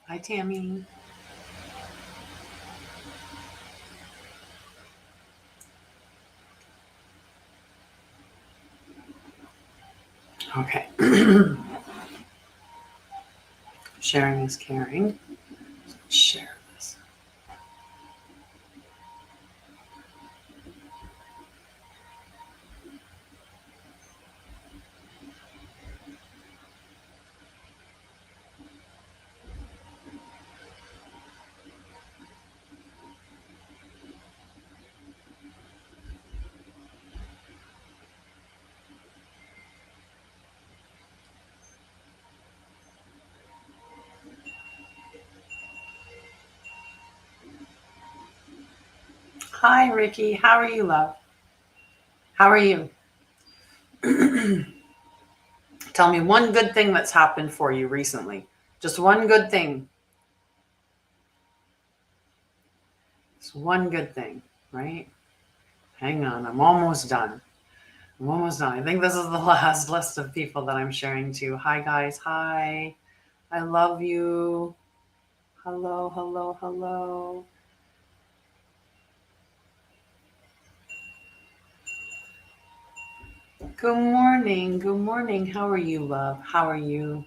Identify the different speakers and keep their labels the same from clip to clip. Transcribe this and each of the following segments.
Speaker 1: Hi, Tammy. Okay. Sharing is caring. Share this. Hi, Ricky. How are you, love? How are you? Tell me one good thing that's happened for you recently. Just one good thing. Just one good thing, right? Hang on. I'm almost done. I'm almost done. I think this is the last list of people that I'm sharing to. Hi, guys. Hi. I love you. Hello, hello, hello. Good morning. Good morning. How are you, love? How are you?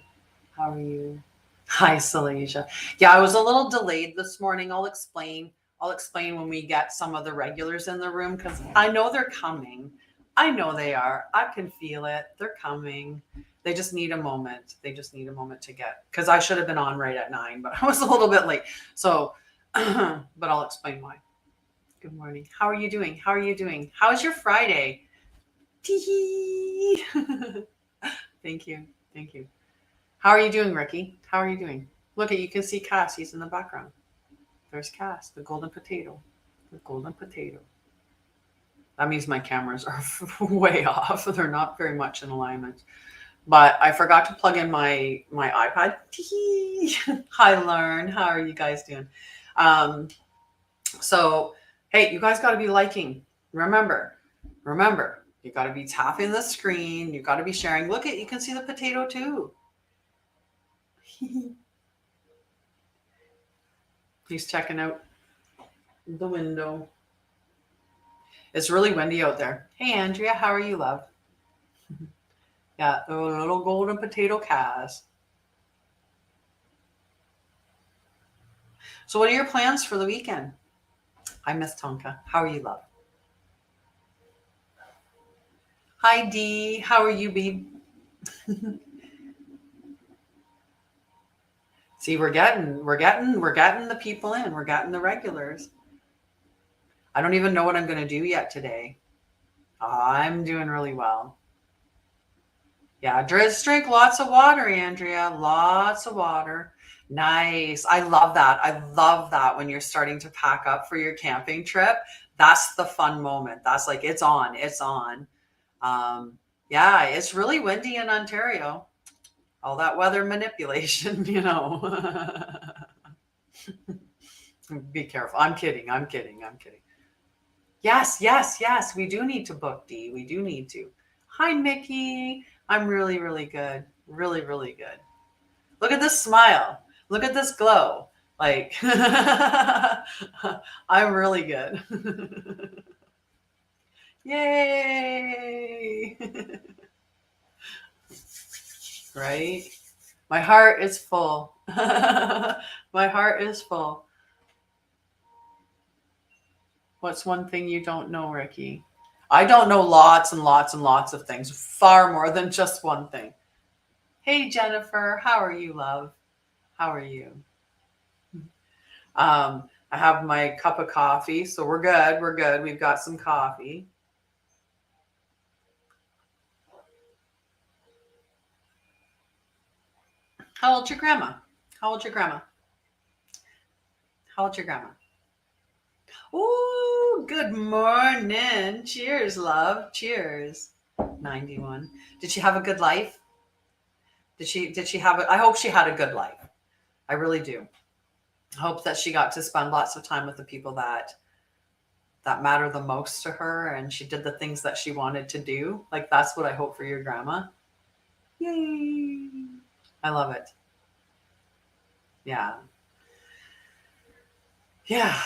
Speaker 1: How are you? Hi, Salasia. Yeah, I was a little delayed this morning. I'll explain. I'll explain when we get some of the regulars in the room because I know they're coming. I know they are. I can feel it. They're coming. They just need a moment. They just need a moment to get because I should have been on right at 9, but I was a little bit late. So, but I'll explain why. Good morning. How are you doing? How are you doing? How's your Friday? Tee. Thank you. Thank you. How are you doing, Ricky? How are you doing? Look at you can see Cass. He's in the background. There's Cass, the golden potato. The golden potato. That means my cameras are way off. They're not very much in alignment. But I forgot to plug in my iPad. Hi, Learn. How are you guys doing? Um, so hey, you guys got to be liking. Remember, you got to be tapping the screen. You got to be sharing. Look at you can see the potato too. He's checking out the window. It's really windy out there. Hey, Andrea, how are you, love? Yeah, the little golden potato calves. So, what are your plans for the weekend? I miss Tonka. How are you, love? Hi, Dee. How are you, babe? See, we're getting the people in. We're getting the regulars. I don't even know what I'm going to do yet today. I'm doing really well. Yeah, just drink lots of water, Andrea. Lots of water. Nice. I love that. I love that when you're starting to pack up for your camping trip. That's the fun moment. That's like it's on. It's on. Um, yeah, it's really windy in Ontario. All that weather manipulation, you know. Be careful. I'm kidding. I'm kidding. I'm kidding. Yes, yes, yes. We do need to book D. We do need to. Hi, Mickey. I'm really, really good. Really, really good. Look at this smile. Look at this glow. Like, I'm really good. Yay! Right? My heart is full. My heart is full. What's one thing you don't know, Ricky? I don't know lots and lots and lots of things, far more than just one thing. Hey, Jennifer, how are you, love? How are you? I have my cup of coffee, so we're good. We're good. We've got some coffee. How old's your grandma? How old's your grandma? How old's your grandma? Ooh, good morning. Cheers, love. Cheers. 91. Did she have a good life? Did she have it? I hope she had a good life. I really do. I hope that she got to spend lots of time with the people that matter the most to her and she did the things that she wanted to do. Like that's what I hope for your grandma. Yay. I love it. Yeah. Yeah.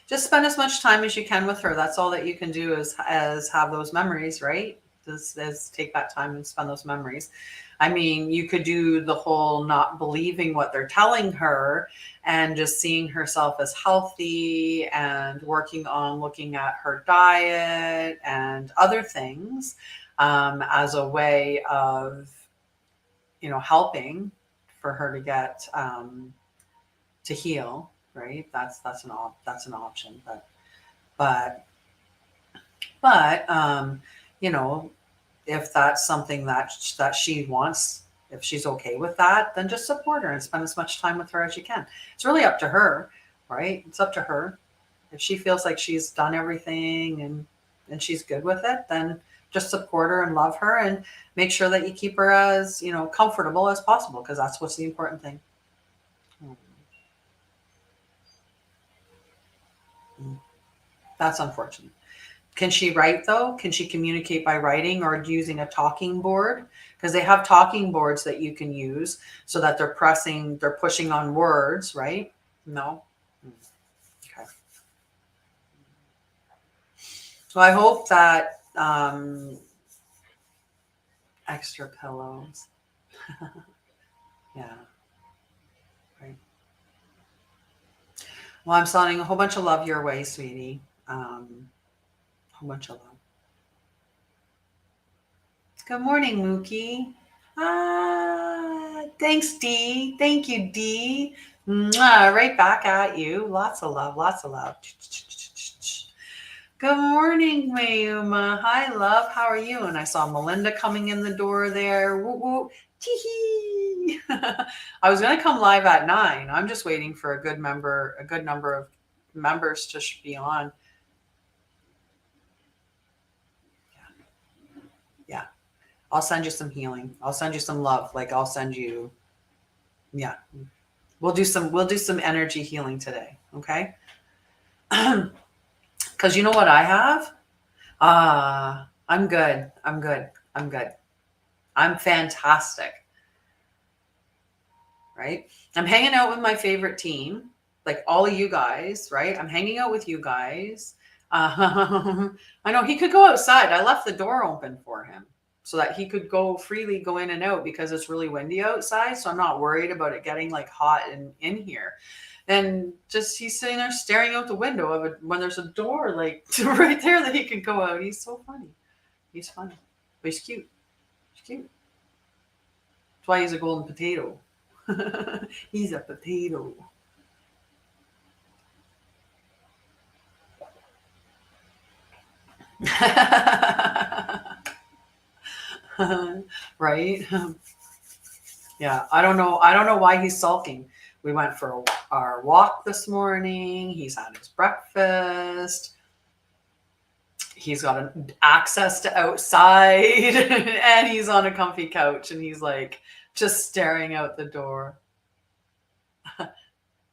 Speaker 1: Just spend as much time as you can with her. That's all that you can do is as have those memories, right? Just take that time and spend those memories. I mean, you could do the whole not believing what they're telling her and just seeing herself as healthy and working on looking at her diet and other things as a way of, helping for her to get to heal, right? That's an option, but but you know, if that's something that she wants, if she's okay with that, then just support her and spend as much time with her as you can. It's really up to her, right? It's up to her. If she feels like she's done everything and she's good with it, then just support her and love her and make sure that you keep her as, comfortable as possible, because that's what's the important thing. That's unfortunate. Can she write though? Can she communicate by writing or using a talking board? Because they have talking boards that you can use so that they're pushing on words, right? No? Okay. So I hope that extra pillows. Yeah. Right. Well, I'm sending a whole bunch of love your way, sweetie. A whole bunch of love. Good morning, Mookie. Thanks, Dee. Thank you, Dee. Mwah, right back at you. Lots of love, lots of love. Good morning, Mayuma. Hi, love. How are you? And I saw Melinda coming in the door there. Woo woo. Tee-hee. I was going to come live at 9. I'm just waiting for a good number of members to be on. Yeah. I'll send you some healing. I'll send you some love. Like I'll send you, yeah. We'll do some energy healing today. Okay. Cause you know what I have? I'm good. I'm good. I'm good. I'm fantastic. Right. I'm hanging out with my favorite team, like all of you guys, right? I'm hanging out with you guys. I know he could go outside. I left the door open for him so that he could freely go in and out because it's really windy outside. So I'm not worried about it getting like hot in here. And just he's sitting there staring out the window of it when there's a door like right there that he could go out. He's so funny. He's funny. But he's cute. He's cute. That's why he's a golden potato. He's a potato. Right? Yeah, I don't know why he's sulking. We went for our walk this morning. He's had his breakfast. He's got access to outside and he's on a comfy couch and he's like just staring out the door.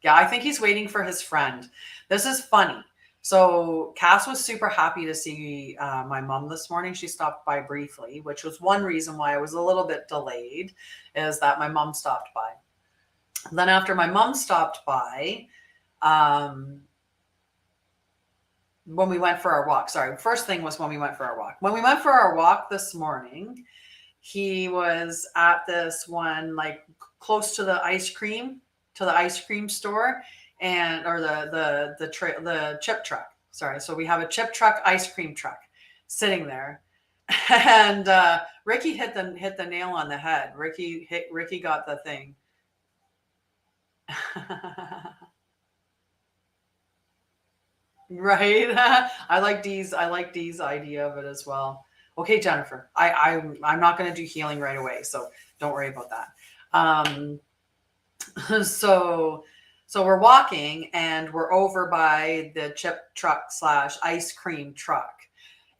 Speaker 1: Yeah, I think he's waiting for his friend. This is funny. So Cass was super happy to see my mom this morning. She stopped by briefly, which was one reason why I was a little bit delayed, is that my mom stopped by. Then after my mom stopped by, when we went for our walk, first thing was when we went for our walk. When we went for our walk this morning, he was at this one, like close to the ice cream store or the chip truck. Sorry. So we have a chip truck, ice cream truck sitting there. And Ricky hit the nail on the head. Ricky got the thing. Right. I like Dee's idea of it as well. Okay, Jennifer. I'm not going to do healing right away, so don't worry about that. So we're walking and we're over by the chip truck / ice cream truck,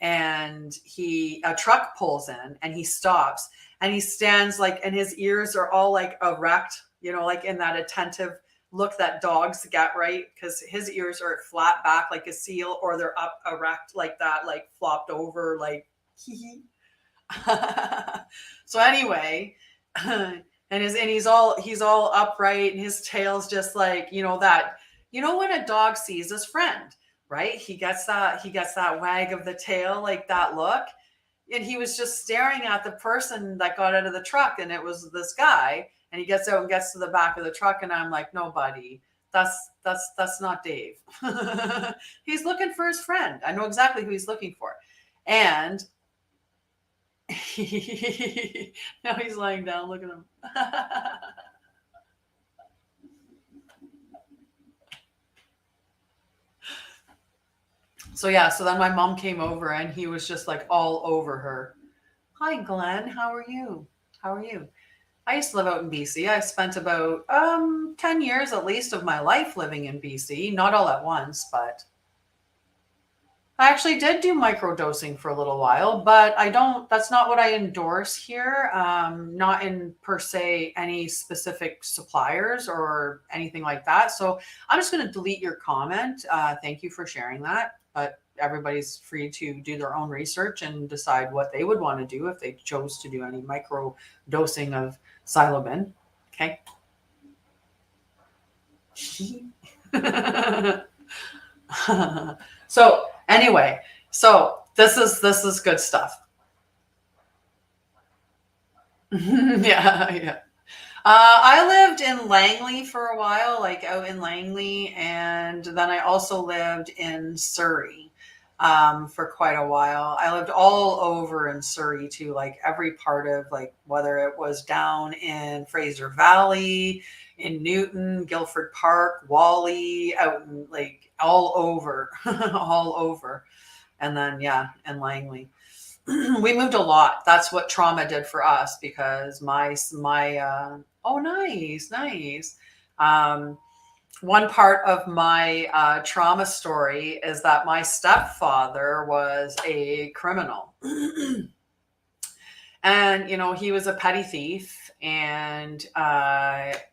Speaker 1: and a truck pulls in and he stops and he stands like, and his ears are all like erect, like in that attentive look that dogs get, right? Because his ears are flat back like a seal, or they're up erect like that, like flopped over, like hee. So anyway, and he's all upright, and his tail's just like, when a dog sees his friend, right? He gets that wag of the tail, like that look. And he was just staring at the person that got out of the truck, and it was this guy. And he gets out and gets to the back of the truck, and I'm like, no, buddy, that's not Dave. He's looking for his friend. I know exactly who he's looking for. And now he's lying down. Look at him. So then my mom came over, and he was just like all over her. Hi, Glenn. How are you? How are you? I used to live out in BC. I spent about 10 years at least of my life living in BC. Not all at once, but I actually did do microdosing for a little while, but that's not what I endorse here. Not in per se any specific suppliers or anything like that. So I'm just going to delete your comment. Thank you for sharing that. But everybody's free to do their own research and decide what they would want to do if they chose to do any micro dosing of psilocybin. Okay. So anyway, this is good stuff. Yeah. I lived in Langley for a while, like out in Langley, and then I also lived in Surrey for quite a while. I lived all over in Surrey too, like every part of, like, whether it was down in Fraser Valley, in Newton, Guildford Park, Whalley, out in, like, all over, all over. And then, yeah, in Langley. We moved a lot. That's what trauma did for us, because oh, nice. One part of my trauma story is that my stepfather was a criminal. And he was a petty thief, and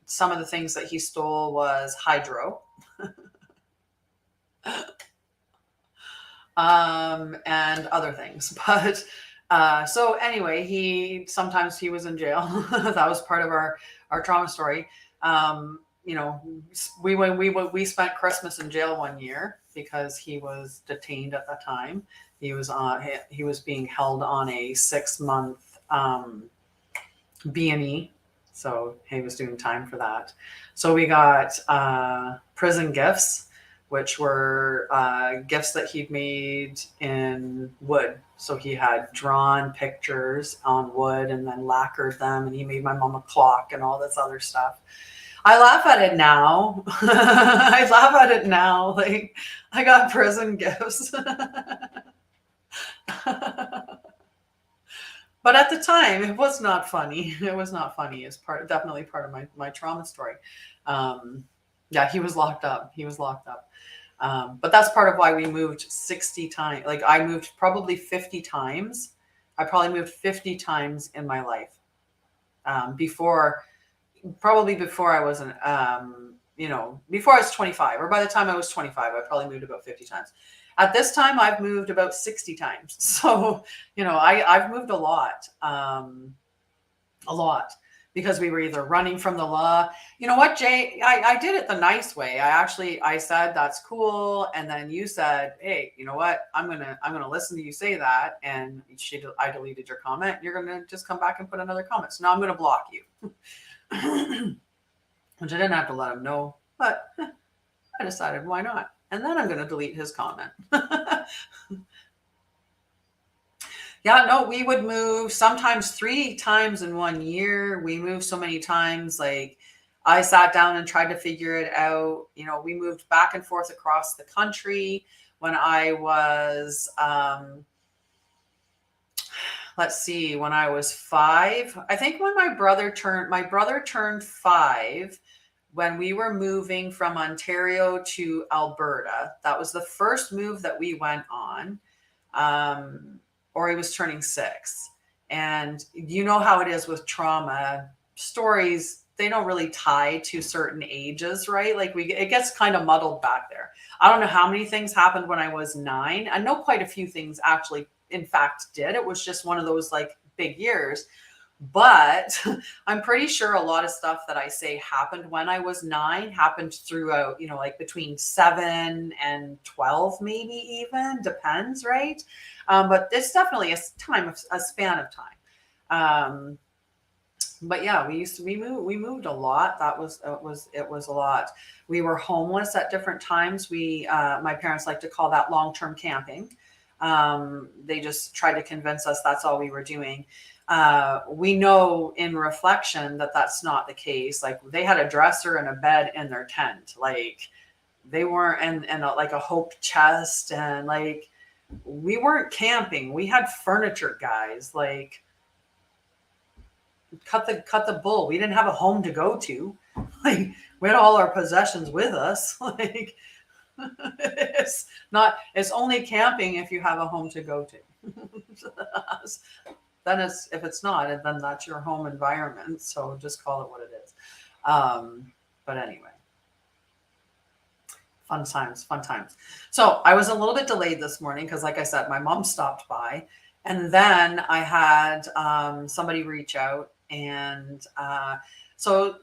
Speaker 1: some of the things that he stole was hydro. And other things. But so anyway, sometimes he was in jail. That was part of our trauma story. We spent Christmas in jail one year because he was detained at the time. He was being held on a 6-month B&E. So he was doing time for that. So we got prison gifts, which were gifts that he'd made in wood. So he had drawn pictures on wood and then lacquered them, and he made my mom a clock and all this other stuff. I laugh at it now. I laugh at it now. Like, I got prison gifts. But at the time, it was not funny. It was not funny. It's definitely part of my trauma story. Yeah, he was locked up. But that's part of why we moved 60 times. Like, I moved probably 50 times. I probably moved 50 times in my life. Before I wasn't, before I was 25, or by the time I was 25, I probably moved about 50 times. At this time, I've moved about 60 times. So, I've moved a lot, because we were either running from the law. You know what, Jay? I did it the nice way. I said, that's cool. And then you said, hey, you know what? I'm gonna listen to you say that. And I deleted your comment. You're gonna just come back and put another comment. So now I'm gonna block you. Which I didn't have to let him know, but I decided, why not? And then I'm gonna delete his comment. Yeah, no, we would move sometimes 3 times in 1 year. We moved so many times, like, I sat down and tried to figure it out. We moved back and forth across the country when I was, let's see, when I was 5. I think when my brother turned 5, when we were moving from Ontario to Alberta. That was the first move that we went on. Or he was turning 6. And you know how it is with trauma stories, they don't really tie to certain ages, right? Like, it gets kind of muddled back there. I don't know how many things happened when I was 9. I know quite a few things actually, in fact, did. It was just one of those, like, big years. But I'm pretty sure a lot of stuff that I say happened when I was 9 happened throughout, like between 7 and 12, maybe even, depends, right? But it's definitely a span of time. But yeah, we moved a lot. It was a lot. We were homeless at different times. My parents like to call that long-term camping. They just tried to convince us that's all we were doing. We know in reflection that that's not the case. Like, they had a dresser and a bed in their tent. Like, they weren't, and like a hope chest, and like, we weren't camping. We had furniture, guys. Like, cut the bull. We didn't have a home to go to. Like, we had all our possessions with us. Like, it's only camping if you have a home to go to. Then if it's not, then that's your home environment. So just call it what it is. But anyway, fun times. So I was a little bit delayed this morning because, like I said, my mom stopped by, and then I had somebody reach out, and so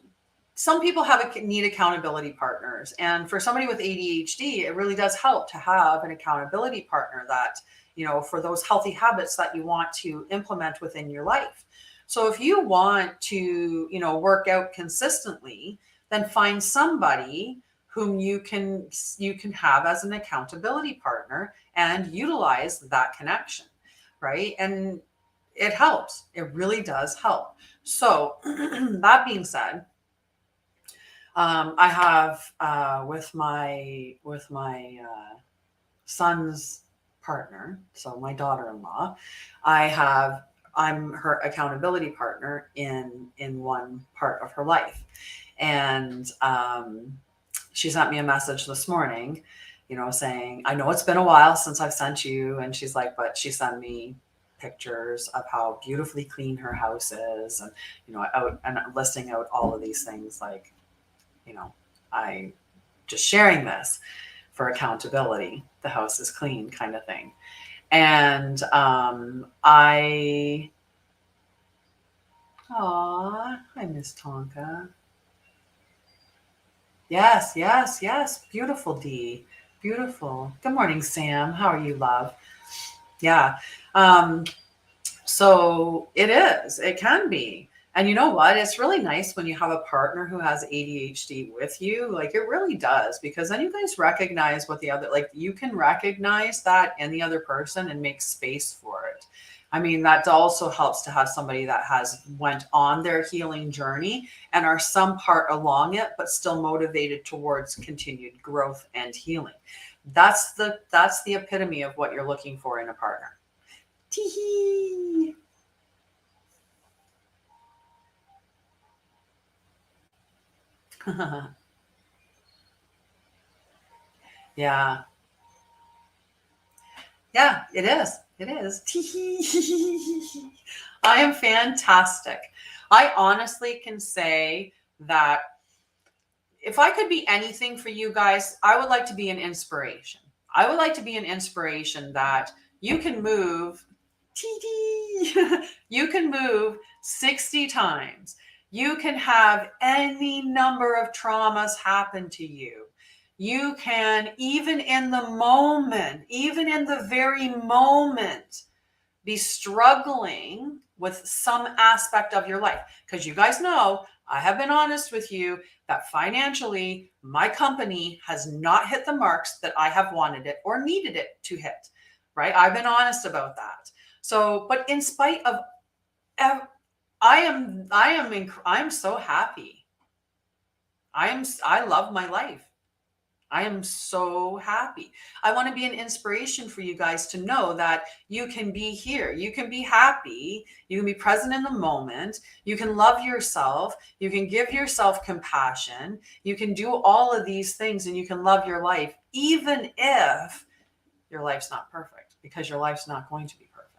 Speaker 1: some people need accountability partners, and for somebody with ADHD, it really does help to have an accountability partner that, for those healthy habits that you want to implement within your life. So if you want to, work out consistently, then find somebody whom you can have as an accountability partner and utilize that connection, right? And it helps. It really does help. So that being said, I have with my son's partner, so my daughter-in-law, I'm her accountability partner in one part of her life, and she sent me a message this morning, saying, I know it's been a while since I've sent you, and she's like, but she sent me pictures of how beautifully clean her house is, and out and listing out all of these things, like, I just sharing this for accountability. The house is clean, kind of thing. And I miss Tonka. Yes. Beautiful, Dee. Beautiful. Good morning, Sam. How are you, love? Yeah. So it can be. And you know what? It's really nice when you have a partner who has ADHD with you. Like, it really does, because then you guys recognize what you can recognize that in the other person and make space for it. I mean, that also helps to have somebody that went on their healing journey and are some part along it, but still motivated towards continued growth and healing. That's the epitome of what you're looking for in a partner. Tee-hee. Yeah, it is. I am fantastic. I honestly can say that if I could be anything for you guys, I would like to be an inspiration. I would like to be an inspiration that you can move. You can move 60 times. You can have any number of traumas happen to you. You can, even in the very moment, be struggling with some aspect of your life. Because you guys know, I have been honest with you that financially, my company has not hit the marks that I have wanted it or needed it to hit, right? I've been honest about that. So, but in spite of, I am so happy. I love my life. I am so happy. I want to be an inspiration for you guys to know that you can be here. You can be happy. You can be present in the moment. You can love yourself. You can give yourself compassion. You can do all of these things, and you can love your life, even if your life's not perfect, because your life's not going to be perfect.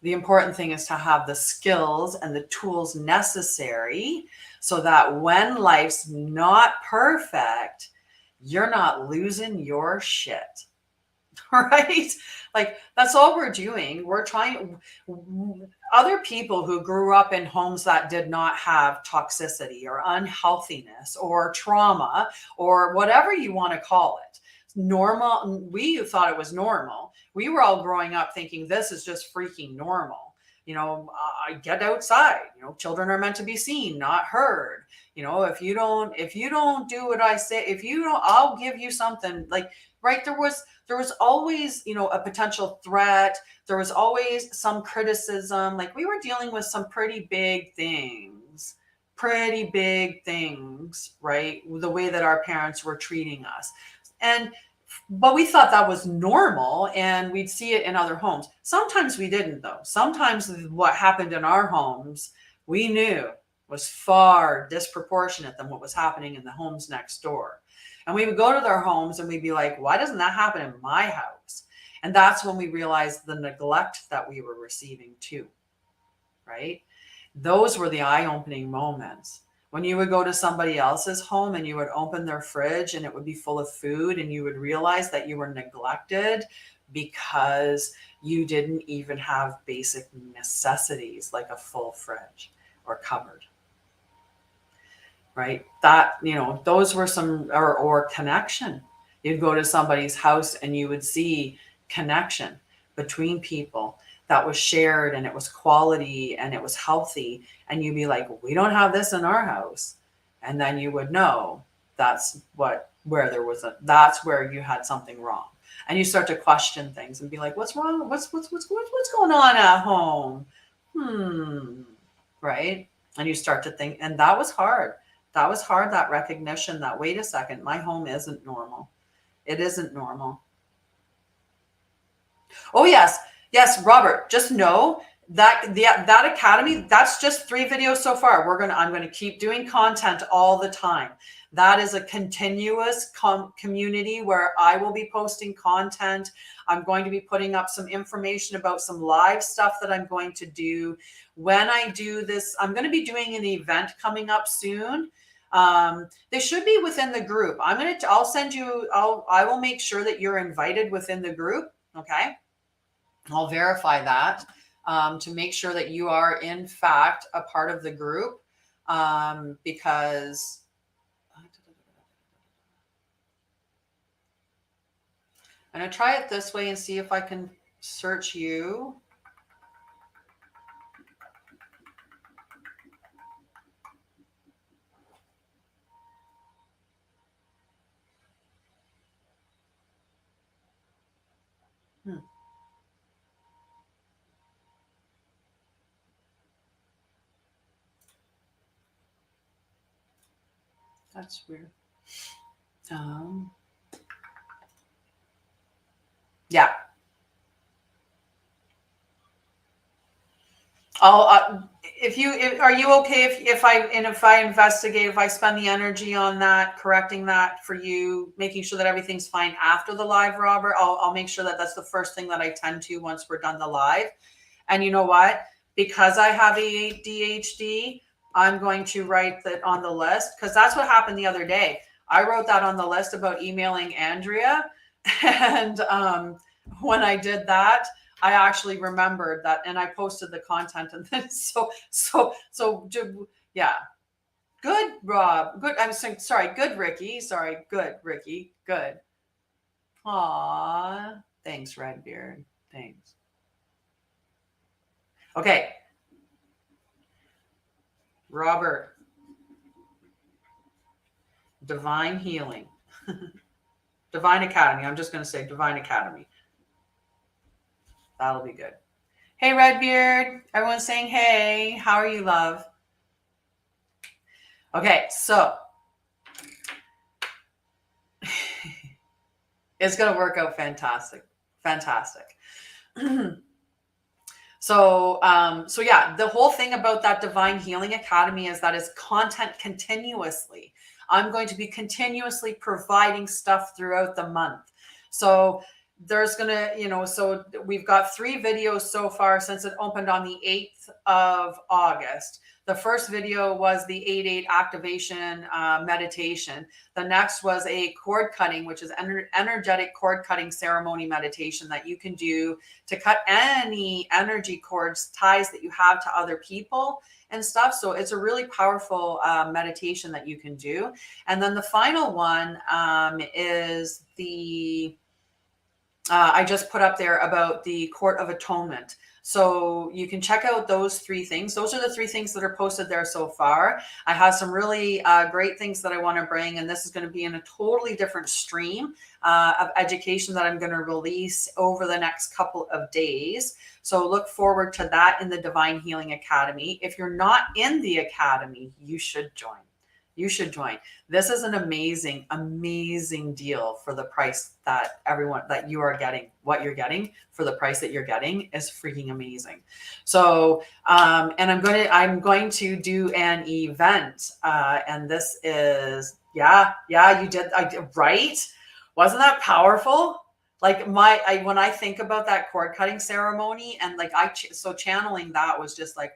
Speaker 1: The important thing is to have the skills and the tools necessary so that when life's not perfect, you're not losing your shit. right? Like that's all we're doing. We're trying other people who grew up in homes that did not have toxicity or unhealthiness or trauma or whatever you want to call it. Normal. We thought it was normal. We were all growing up thinking this is just freaking normal. I get outside. Children are meant to be seen, not heard. If you don't do what I say, if you don't, I'll give you something. Like, right, there was always, a potential threat. There was always some criticism. Like, we were dealing with some pretty big things, right? The way that our parents were treating us. But we thought that was normal and we'd see it in other homes. Sometimes we didn't, though. Sometimes what happened in our homes, we knew was far disproportionate than what was happening in the homes next door. And we would go to their homes and we'd be like, why doesn't that happen in my house? And that's when we realized the neglect that we were receiving too, right? Those were the eye-opening moments. When you would go to somebody else's home and you would open their fridge and it would be full of food and you would realize that you were neglected because you didn't even have basic necessities like a full fridge or cupboard, right? That, those were some, or connection. You'd go to somebody's house and you would see connection between people that was shared and it was quality and it was healthy. And you'd be like, we don't have this in our house. And then you would know that's where you had something wrong. And you start to question things and be like, what's wrong? What's going on at home? Right. And you start to think, and that was hard. That recognition that, wait a second, my home isn't normal. It isn't normal. Oh, yes. Yes, Robert, just know that that academy, that's just 3 videos so far. I'm going to keep doing content all the time. That is a continuous community where I will be posting content. I'm going to be putting up some information about some live stuff that I'm going to do. When I do this, I'm going to be doing an event coming up soon. They should be within the group. I will make sure that you're invited within the group. Okay. I'll verify that to make sure that you are in fact a part of the group, because I'm going to try it this way and see if I can search you. That's weird. Yeah. Are you okay if I investigate, if I spend the energy on that, correcting that for you, making sure that everything's fine after the live, Robert? I'll make sure that that's the first thing that I tend to once we're done the live. And you know what? Because I have ADHD, I'm going to write that on the list, because that's what happened the other day. I wrote that on the list about emailing Andrea. And when I did that, I actually remembered that, and I posted the content. And then yeah. Good, Rob. Good. I'm sorry. Good, Ricky. Sorry. Good, Ricky. Good. Aw. Thanks, Redbeard. Thanks. Okay. Robert. Divine Healing. Divine Academy. I'm just going to say Divine Academy. That'll be good. Hey, Redbeard. Everyone's saying hey. How are you, love? Okay, so it's going to work out fantastic. Fantastic. So yeah, the whole thing about that Divine Healing Academy is that it's content continuously. I'm going to be continuously providing stuff throughout the month. So there's going to, so we've got 3 videos so far since it opened on the 8th of August. The first video was the 8-8 activation meditation. The next was a cord cutting, which is energetic cord cutting ceremony meditation that you can do to cut any energy cords, ties that you have to other people and stuff. So it's a really powerful meditation that you can do. And then the final one is the I just put up there about the Court of Atonement. So you can check out those 3 things. Those are the 3 things that are posted there so far. I have some really great things that I want to bring, and this is going to be in a totally different stream of education that I'm going to release over the next couple of days. So look forward to that in the Divine Healing Academy. If you're not in the Academy, you should join. You should join. This is an amazing, amazing deal for the price that you are getting. What you're getting for the price that you're getting is freaking amazing. So, and I'm going to do an event, and this is, yeah, you did, right? Wasn't that powerful? Like when I think about that cord cutting ceremony and like so channeling that was just like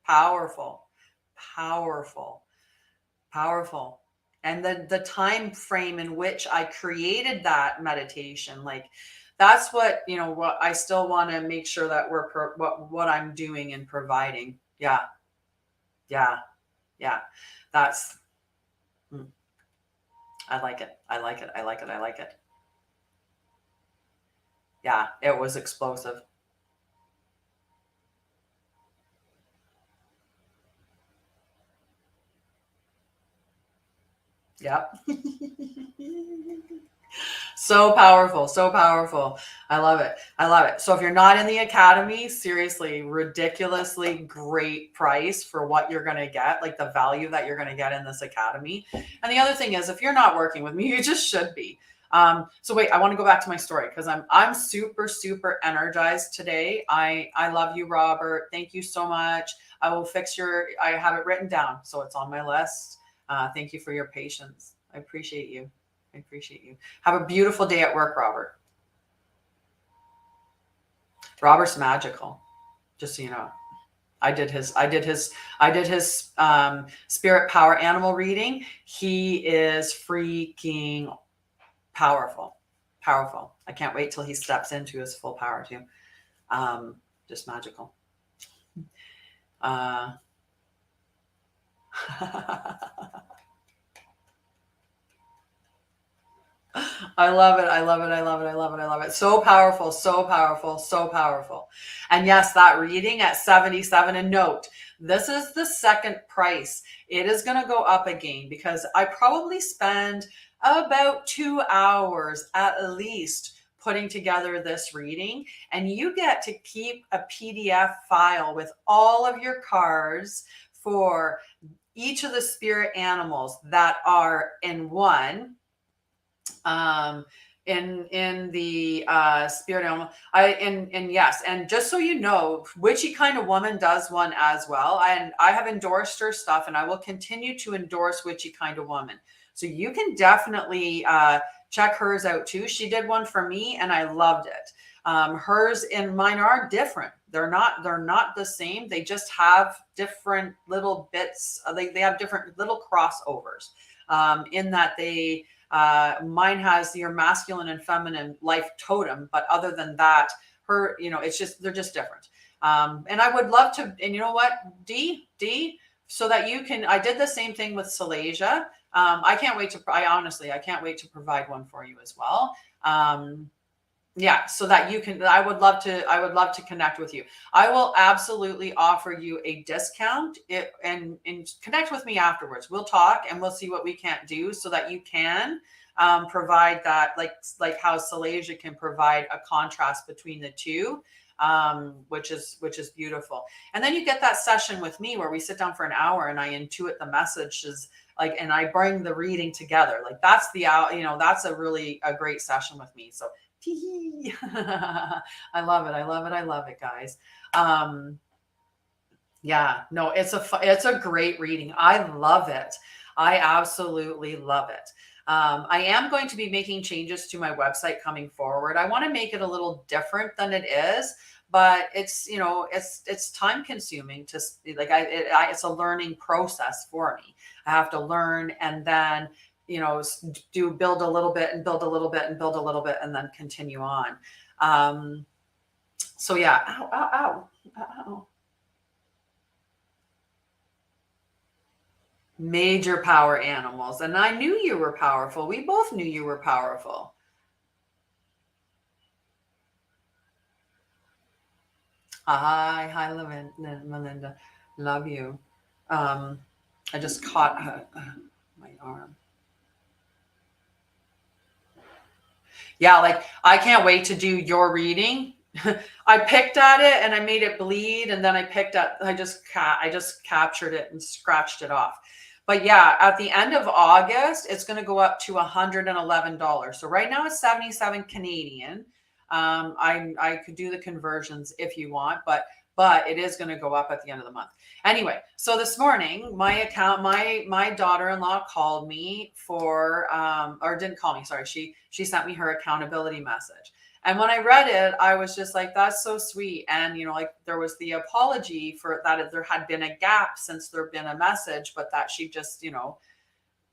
Speaker 1: powerful. And the time frame in which I created that meditation, like that's what, what I still want to make sure that we're what I'm doing and providing. Yeah. That's I like it. Yeah, it was explosive. Yep. So powerful. I love it. So if you're not in the Academy, seriously, ridiculously great price for what you're going to get, like the value that you're going to get in this Academy. And the other thing is, if you're not working with me, you just should be. So wait, I want to go back to my story because I'm super energized today. I love you, Robert. Thank you so much. I will fix I have it written down, so it's on my list. Thank you for your patience. I appreciate you. Have a beautiful day at work, Robert. Robert's magical, just so you know. I did his spirit power animal reading. He is freaking powerful. I can't wait till he steps into his full power too. Just magical. I love it. So powerful. And yes, that reading at 77, and note, this is the second price. It is going to go up again because I probably spend about 2 hours at least putting together this reading, and you get to keep a PDF file with all of your cards for each of the spirit animals that are in one. In the spirit animal, yes, and just so you know, Witchy Kind of Woman does one as well, and I have endorsed her stuff, and I will continue to endorse Witchy Kind of Woman. So you can definitely check hers out too. She did one for me, and I loved it. Hers and mine are different. They're not the same. They just have different little bits. They have different little crossovers in that they. Mine has your masculine and feminine life totem, but other than that, her, it's just, they're just different. And I would love to, and you know what, D, so that you can, I did the same thing with Salasia. I can't wait to provide one for you as well. Yeah, so that you can, I would love to connect with you. I will absolutely offer you a discount and connect with me afterwards. We'll talk and we'll see what we can't do so that you can provide that, like how Salasia can provide a contrast between the two, which is beautiful. And then you get that session with me where we sit down for an hour and I intuit the messages, and I bring the reading together. Like that's that's a great session with me. So I love it, guys. Yeah, no, it's a great reading. I love it. I absolutely love it. I am going to be making changes to my website coming forward. I want to make it a little different than it is, but it's, it's time consuming to like, it's a learning process for me. I have to learn, and then, build a little bit and build a little bit and build a little bit and then continue on. So yeah, ow, ow, ow, ow. Major power animals. And I knew you were powerful. We both knew you were powerful. Hi, Melinda. Love you. I just caught my arm. Yeah, like I can't wait to do your reading. I picked at it and I made it bleed, and then I just captured it and scratched it off. But yeah, at the end of August, it's going to go up to $111. So right now it's 77 Canadian. I could do the conversions if you want, but it is going to go up at the end of the month. Anyway, so this morning, my daughter-in-law called me for, or didn't call me, sorry. She sent me her accountability message. And when I read it, I was just like, that's so sweet. And, like there was the apology for that. There had been a gap since there'd been a message, but that she just,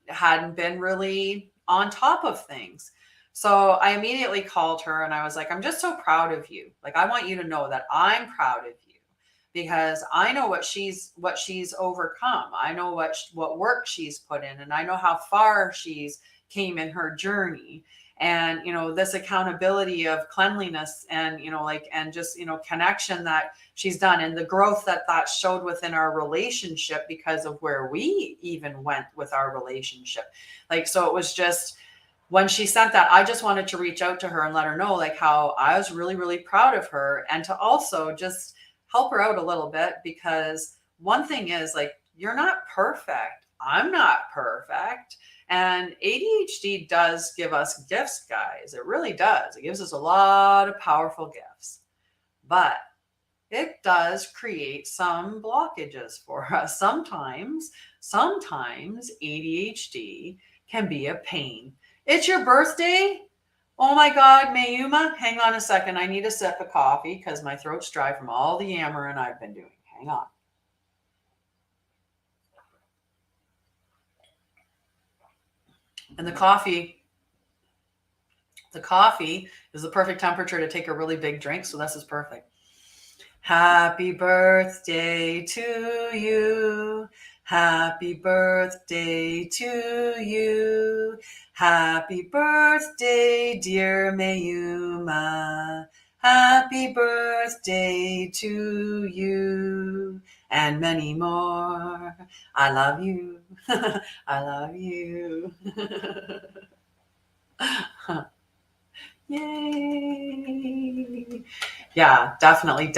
Speaker 1: hadn't been really on top of things. So I immediately called her and I was like, I'm just so proud of you. Like, I want you to know that I'm proud of you, because I know what she's overcome. I know what work she's put in, and I know how far she's came in her journey. And, this accountability of cleanliness and, and just, connection that she's done, and the growth that showed within our relationship because of where we even went with our relationship. Like, so it was just, when she sent that, I just wanted to reach out to her and let her know like how I was really, really proud of her, and to also just help her out a little bit, because one thing is, like, you're not perfect. I'm not perfect. And ADHD does give us gifts, guys. It really does. It gives us a lot of powerful gifts, but it does create some blockages for us. Sometimes ADHD can be a pain. It's your birthday. Oh my God, Mayuma, hang on a second. I need a sip of coffee because my throat's dry from all the yammering I've been doing. Hang on. And the coffee is the perfect temperature to take a really big drink. So this is perfect. Happy birthday to you. Happy birthday to you. Happy birthday, dear Mayuma. Happy birthday to you, and many more. I love you. I love you. Yay. Yeah, definitely.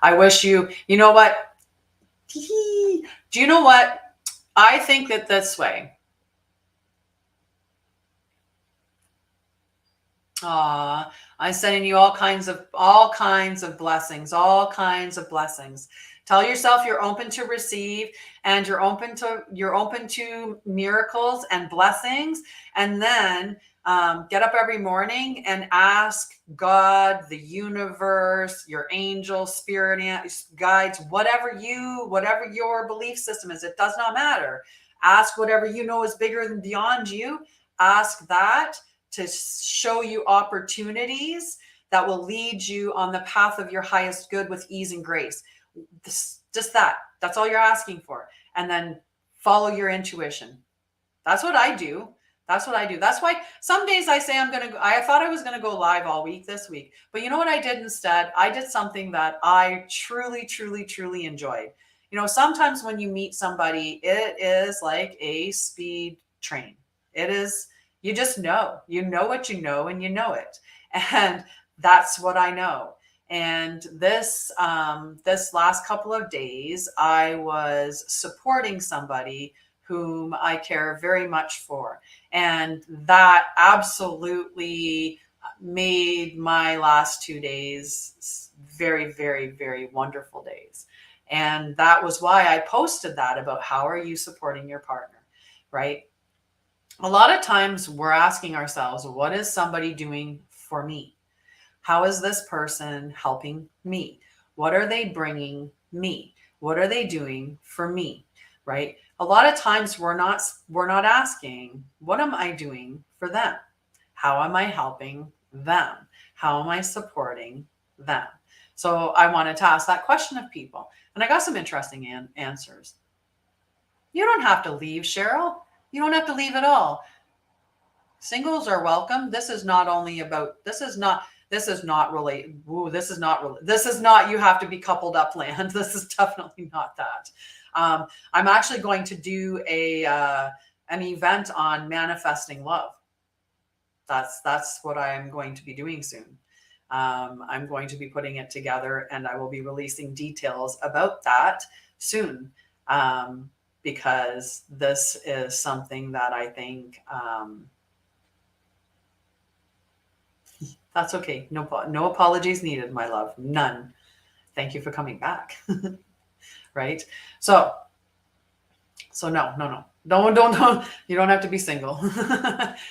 Speaker 1: I wish you know what? Do you know what? I think that this way. I'm sending you all kinds of blessings, Tell yourself you're open to receive, and you're open to miracles and blessings. And then get up every morning and ask God, the universe, your angels, spirit guides, whatever your belief system is. It does not matter. Ask whatever you know is bigger than beyond you. Ask that to show you opportunities that will lead you on the path of your highest good with ease and grace. Just that's all you're asking for. And then follow your intuition. That's what I do. That's why some days I say I thought I was going to go live all week this week, but you know what I did instead? I did something that I truly, truly, truly enjoyed. Sometimes when you meet somebody, it is like a speed train. It is, you just know what you know, and you know it. And that's what I know. And this last couple of days, I was supporting somebody whom I care very much for. And that absolutely made my last 2 days very, very, very wonderful days. And that was why I posted that about how are you supporting your partner, right? A lot of times we're asking ourselves, what is somebody doing for me? How is this person helping me? What are they bringing me? What are they doing for me? Right? A lot of times we're not asking, what am I doing for them? How am I helping them? How am I supporting them? So I wanted to ask that question of people, and I got some interesting answers. You don't have to leave, Cheryl. You don't have to leave at all. Singles are welcome. This is not only about, this is not relate. Ooh, this is not, you have to be coupled up land. This is definitely not that. I'm actually going to do an event on manifesting love. That's what I'm going to be doing soon. I'm going to be putting it together, and I will be releasing details about that soon. Because this is something that I think, that's okay. No apologies needed, my love. None. Thank you for coming back. Right? So no. Don't. You don't have to be single.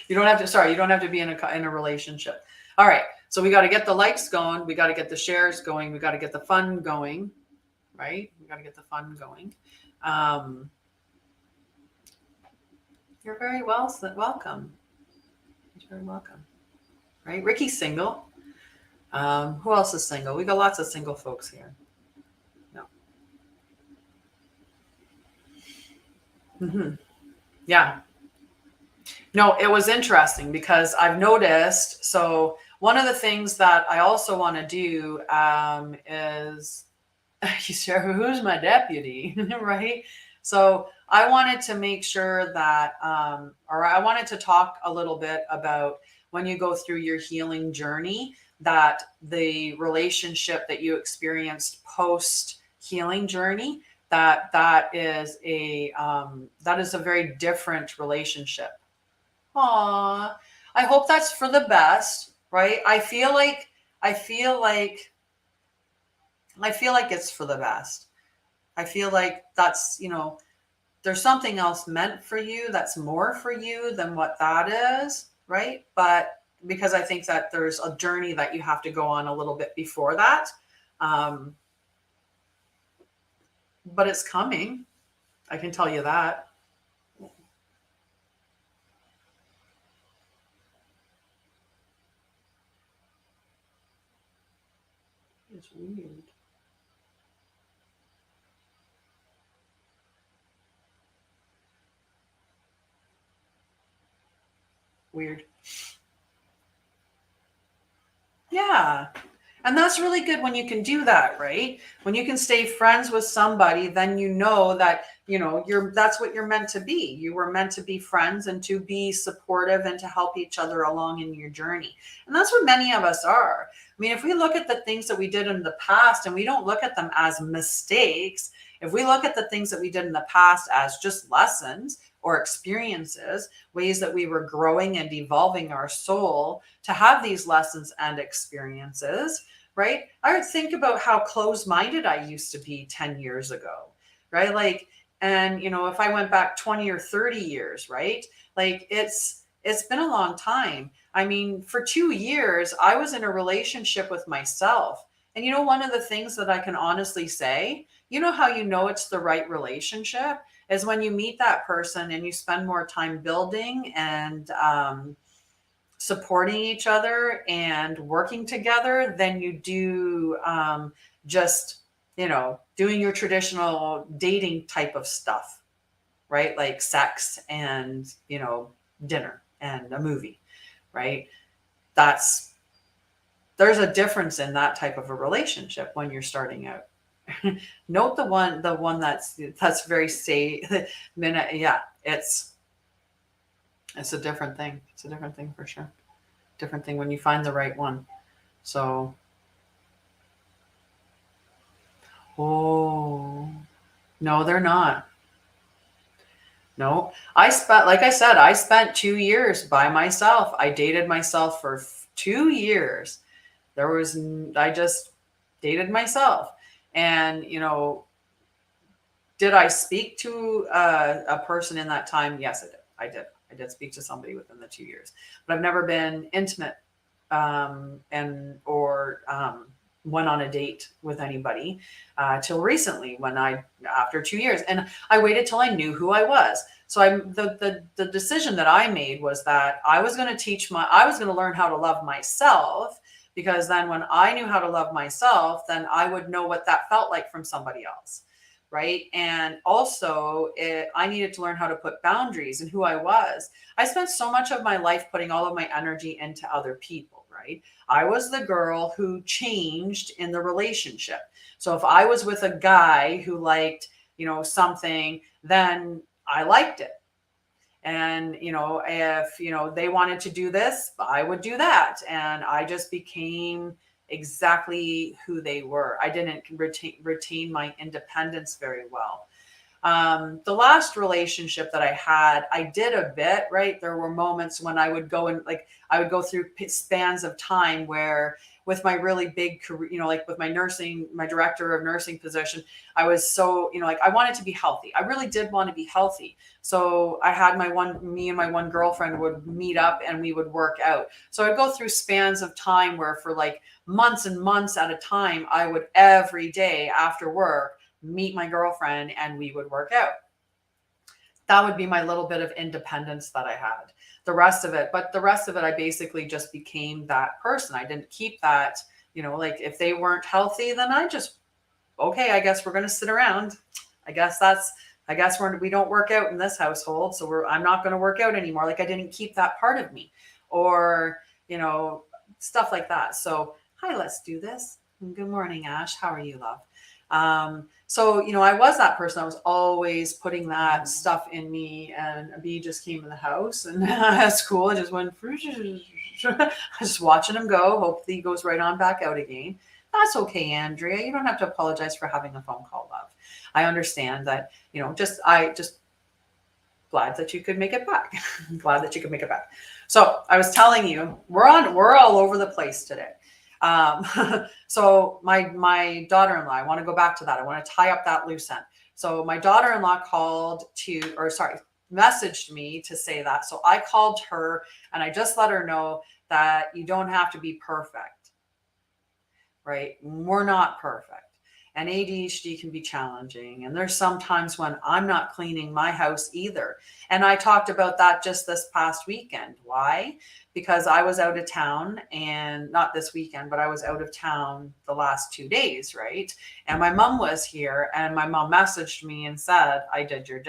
Speaker 1: You don't have to be in a relationship. All right. So we got to get the likes going. We got to get the shares going. We got to get the fun going. Right? We got to get the fun going. You're very welcome. You're very welcome. Right? Ricky's single. Who else is single? We got lots of single folks here. No. Mm-hmm. Yeah. No, it was interesting because I've noticed. So one of the things that I also want to do is, you said, who's my deputy, right? So I wanted to make sure that, or I wanted to talk a little bit about when you go through your healing journey, that the relationship that you experienced post healing journey, that is a very different relationship. Aw, I hope that's for the best, right? I feel like it's for the best. I feel like that's, there's something else meant for you that's more for you than what that is, right? But because I think that there's a journey that you have to go on a little bit before that. But it's coming. I can tell you that. It's weird. Weird. Yeah. And that's really good when you can do that, right? When you can stay friends with somebody, then you know that, that's what you're meant to be. You were meant to be friends and to be supportive and to help each other along in your journey. And that's what many of us are. I mean, if we look at the things that we did in the past and we don't look at them as mistakes, if we look at the things that we did in the past as just lessons or experiences, ways that we were growing and evolving our soul to have these lessons and experiences, right? I would think about how closed-minded I used to be 10 years ago, right? Like, and if I went back 20 or 30 years, right? Like it's been a long time. I mean, for 2 years, I was in a relationship with myself. And one of the things that I can honestly say, how it's the right relationship is when you meet that person and you spend more time building and supporting each other and working together than you do just, doing your traditional dating type of stuff, right? Like sex and, dinner and a movie, right? There's a difference in that type of a relationship when you're starting out. Note the one that's very yeah, it's a different thing. It's a different thing for sure. Different thing when you find the right one. So, no, they're not. No, like I said, I spent 2 years by myself. I dated myself for 2 years. I just dated myself. And, did I speak to a person in that time? Yes, I did. I did speak to somebody within the 2 years, but I've never been intimate went on a date with anybody till recently when after 2 years, and I waited till I knew who I was. So the decision that I made was that I was going to learn how to love myself, because then when I knew how to love myself, then I would know what that felt like from somebody else. Right. And also I needed to learn how to put boundaries and who I was. I spent so much of my life putting all of my energy into other people. Right. I was the girl who changed in the relationship. So if I was with a guy who liked, something, then I liked it. And, if, they wanted to do this, I would do that. And I just became exactly who they were. I didn't retain my independence very well. The last relationship that I had, I did a bit, right? There were moments when I would go through spans of time where with my really big career, like with my director of nursing position, I was so, I wanted to be healthy. I really did want to be healthy. So I had me and my one girlfriend would meet up and we would work out. So I'd go through spans of time where for like months and months at a time, I would every day after work meet my girlfriend and we would work out. That would be my little bit of independence that I had. The rest of it, I basically just became that person. I didn't keep that, like if they weren't healthy, then okay, I guess we're going to sit around. I guess we don't work out in this household. So I'm not going to work out anymore. Like I didn't keep that part of me or, stuff like that. So hi, let's do this. Good morning, Ash. How are you, love? So, I was that person. I was always putting that stuff in me, and a bee just came in the house and that's cool. I just went, just watching him go. Hopefully he goes right on back out again. That's okay, Andrea. You don't have to apologize for having a phone call, love. I understand that, I just glad that you could make it back. Glad that you could make it back. So I was telling you, we're all over the place today. So my daughter-in-law, I want to go back to that. I want to tie up that loose end. So my daughter-in-law messaged me to say that. So I called her and I just let her know that you don't have to be perfect, right? We're not perfect. And ADHD can be challenging. And there's sometimes when I'm not cleaning my house either. And I talked about that just this past weekend. Why? Because I was out of town, and not this weekend, but I was out of town the last 2 days, right? And my mom was here, and my mom messaged me and said, I did your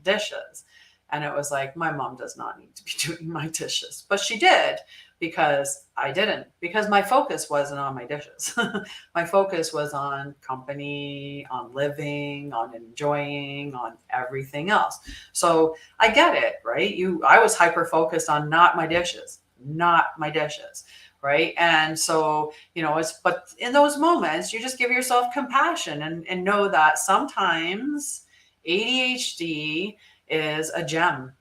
Speaker 1: dishes. And it was like, my mom does not need to be doing my dishes, but she did, because I didn't, because my focus wasn't on my dishes. My focus was on company, on living, on enjoying, on everything else. So I get it, right? I was hyper focused on not my dishes, right? And so, but in those moments, you just give yourself compassion and know that sometimes ADHD is a gem.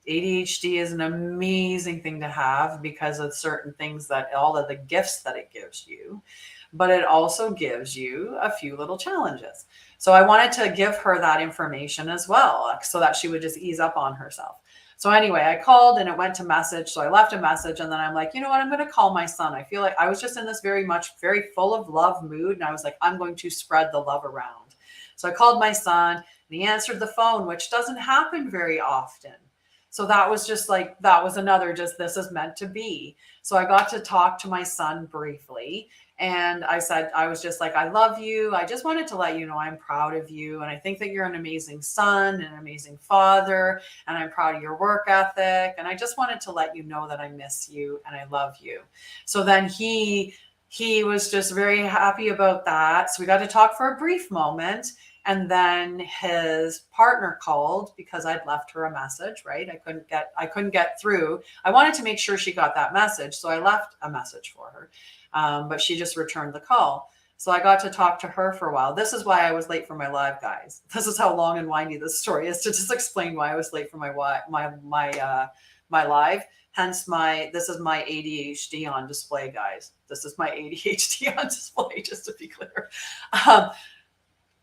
Speaker 1: ADHD is an amazing thing to have because of certain things, that all of the gifts that it gives you, but it also gives you a few little challenges. So I wanted to give her that information as well, so that she would just ease up on herself. So anyway, I called and it went to message. So I left a message, and then I'm like, you know what? I'm going to call my son. I feel like I was just in this very full of love mood. And I was like, I'm going to spread the love around. So I called my son and he answered the phone, which doesn't happen very often. So that was another, this is meant to be. So I got to talk to my son briefly. And I said, I was just like, I love you. I just wanted to let you know I'm proud of you. And I think that you're an amazing son and an amazing father. And I'm proud of your work ethic. And I just wanted to let you know that I miss you and I love you. So then he was just very happy about that. So we got to talk for a brief moment. And then his partner called because I'd left her a message, right? I couldn't get through. I wanted to make sure she got that message. So I left a message for her. But she just returned the call. So I got to talk to her for a while. This is why I was late for my live, guys. This is how long and windy this story is, to just explain why I was late for my live. Hence this is my ADHD on display, guys. This is my ADHD on display, just to be clear.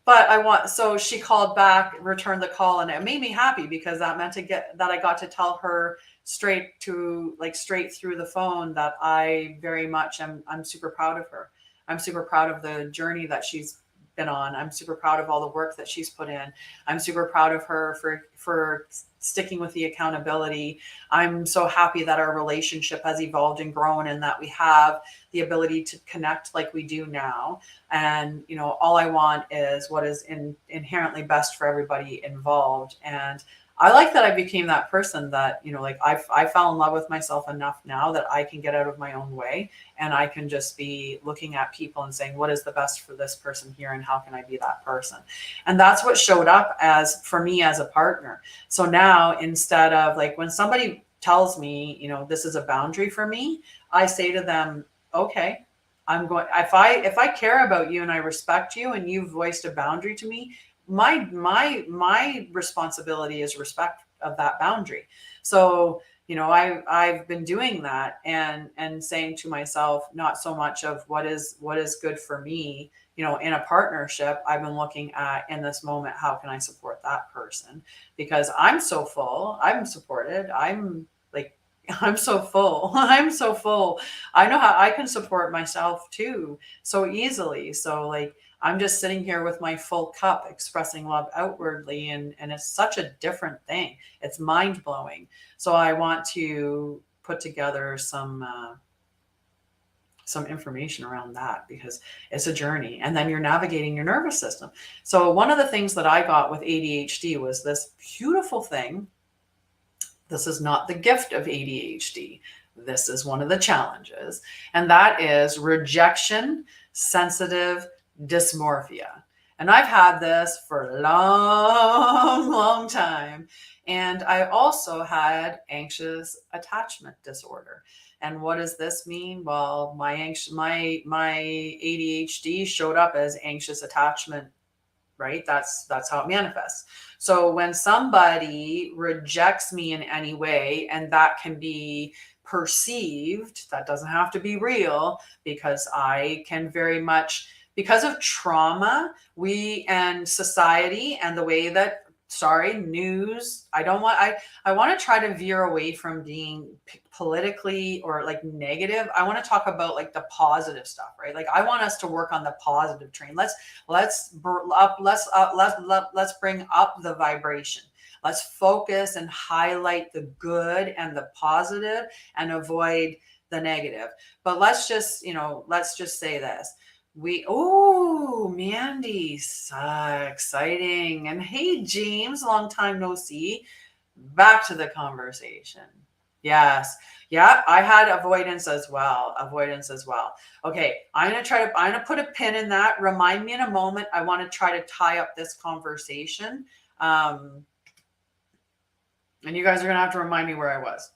Speaker 1: But so she called back, returned the call, and it made me happy because that meant that I got to tell her straight through the phone that I very much I'm super proud of her. I'm super proud of the journey that she's been on. I'm super proud of all the work that she's put in. I'm super proud of her for sticking with the accountability. I'm so happy that our relationship has evolved and grown and that we have the ability to connect like we do now. And, all I want is what is inherently best for everybody involved. And I like that I became that person that, I fell in love with myself enough now that I can get out of my own way and I can just be looking at people and saying, what is the best for this person here and how can I be that person? And that's what showed up for me as a partner. So now instead of when somebody tells me, this is a boundary for me, I say to them, okay, if I care about you and I respect you and you've voiced a boundary to me, my responsibility is respect of that boundary. So, I've been doing that and saying to myself, not so much of what is good for me, in a partnership. I've been looking at in this moment, how can I support that person? Because I'm so full, I'm supported. I'm so full. I'm so full. I know how I can support myself too so easily. So I'm just sitting here with my full cup expressing love outwardly and it's such a different thing. It's mind blowing. So I want to put together some information around that because it's a journey and then you're navigating your nervous system. So one of the things that I got with ADHD was this beautiful thing. This is not the gift of ADHD. This is one of the challenges. And that is rejection sensitive dysmorphia. And I've had this for a long, long time. And I also had anxious attachment disorder. And what does this mean? Well, my ADHD showed up as anxious attachment, right? That's how it manifests. So when somebody rejects me in any way, and that can be perceived, that doesn't have to be real, because I can very much, because of trauma, we and society and the way that, news, I want to try to veer away from being politically or negative. I want to talk about the positive stuff, right? I want us to work on the positive train. Let's bring up the vibration. Let's focus and highlight the good and the positive and avoid the negative. But let's just say this. Mandy, so exciting. And hey, James, long time no see. Back to the conversation. Yes. Yeah, I had avoidance as well. Okay, I'm going to put a pin in that. Remind me in a moment. I want to try to tie up this conversation. And you guys are going to have to remind me where I was.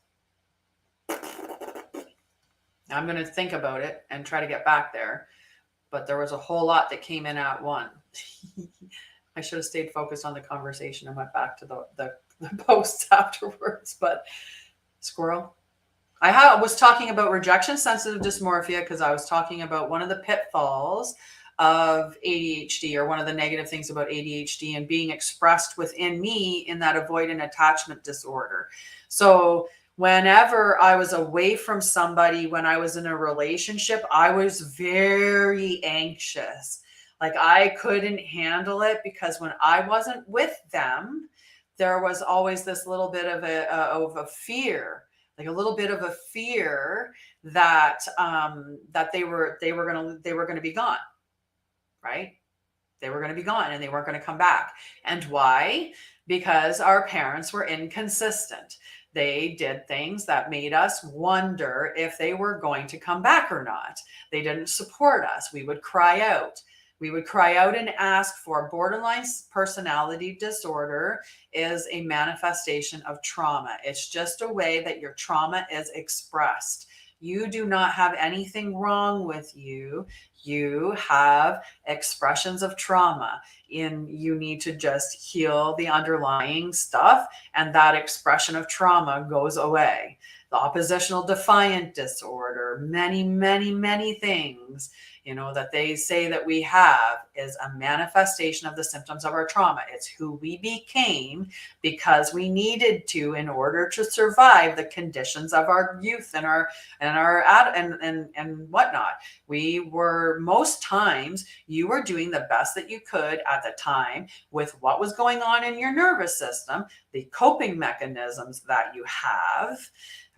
Speaker 1: I'm going to think about it and try to get back there. But there was a whole lot that came in at one. I should have stayed focused on the conversation and went back to the posts afterwards. But squirrel. I was talking about rejection sensitive dysmorphia because I was talking about one of the pitfalls of ADHD, or one of the negative things about ADHD and being expressed within me in that avoidant attachment disorder. So whenever I was away from somebody, when I was in a relationship, I was very anxious. I couldn't handle it because when I wasn't with them, there was always this little bit of a fear, a little bit of a fear that they were going to be gone, right? They were going to be gone and they weren't going to come back. And why? Because our parents were inconsistent. They did things that made us wonder if they were going to come back or not. They didn't support us. We would cry out. And ask for. Borderline personality disorder is a manifestation of trauma. It's just a way that your trauma is expressed. You do not have anything wrong with you. You have expressions of trauma. You need to just heal the underlying stuff, and that expression of trauma goes away. The oppositional defiant disorder, many, many, many things, that they say that we have. is a manifestation of the symptoms of our trauma. It's who we became because we needed to in order to survive the conditions of our youth and whatnot. We were, most times you were doing the best that you could at the time with what was going on in your nervous system, the coping mechanisms that you have,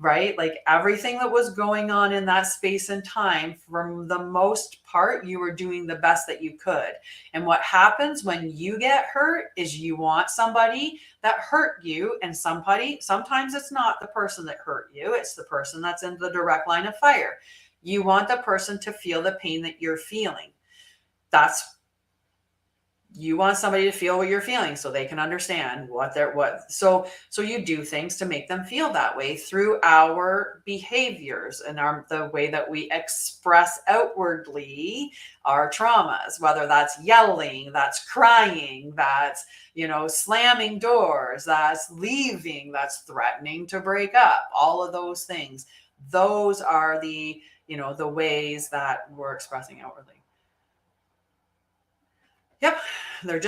Speaker 1: right? Like everything that was going on in that space and time, for the most part, you were doing the best that you could. And what happens when you get hurt is you want somebody that hurt you, and sometimes it's not the person that hurt you, it's the person that's in the direct line of fire. You want the person to feel the pain that you're feeling. You want somebody to feel what you're feeling so they can understand so you do things to make them feel that way through our behaviors and the way that we express outwardly our traumas, whether that's yelling, that's crying, that's, slamming doors, that's leaving, that's threatening to break up, all of those things. Those are the ways that we're expressing outwardly. Yep. If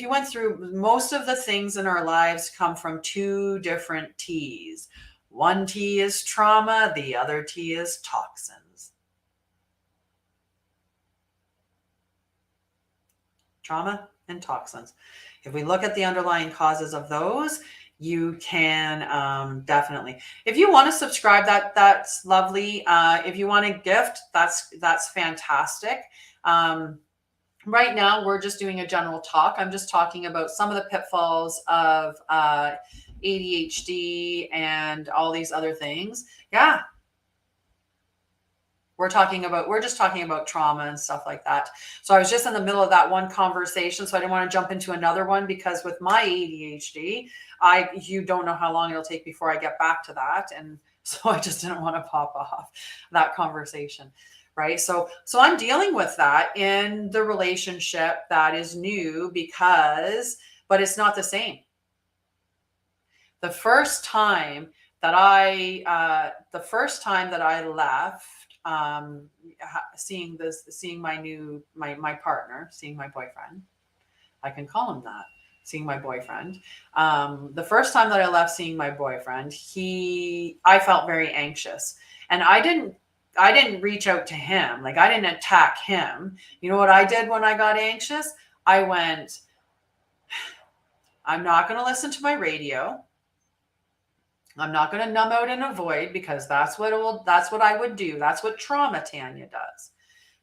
Speaker 1: you went through, most of the things in our lives come from two different T's. One T is trauma. The other T is toxins. Trauma and toxins. If we look at the underlying causes of those, you can definitely, if you want to subscribe, that's lovely. If you want a gift, that's fantastic. Right now we're just doing a general talk. I'm just talking about some of the pitfalls of ADHD and all these other things. Yeah. We're just talking about trauma and stuff like that. So I was just in the middle of that one conversation, so I didn't want to jump into another one, because with my ADHD, you don't know how long it'll take before I get back to that. And so I just didn't want to pop off that conversation. Right. So I'm dealing with that in the relationship that is new but it's not the same. The first time that I left, seeing my partner, seeing my boyfriend, I can call him that, seeing my boyfriend. The first time that I left seeing my boyfriend, I felt very anxious, and I didn't reach out to him. Like, I didn't attack him. You know what I did when I got anxious? I went, I'm not going to listen to my radio. I'm not going to numb out and avoid, because that's what I would do. That's what Trauma Tanya does.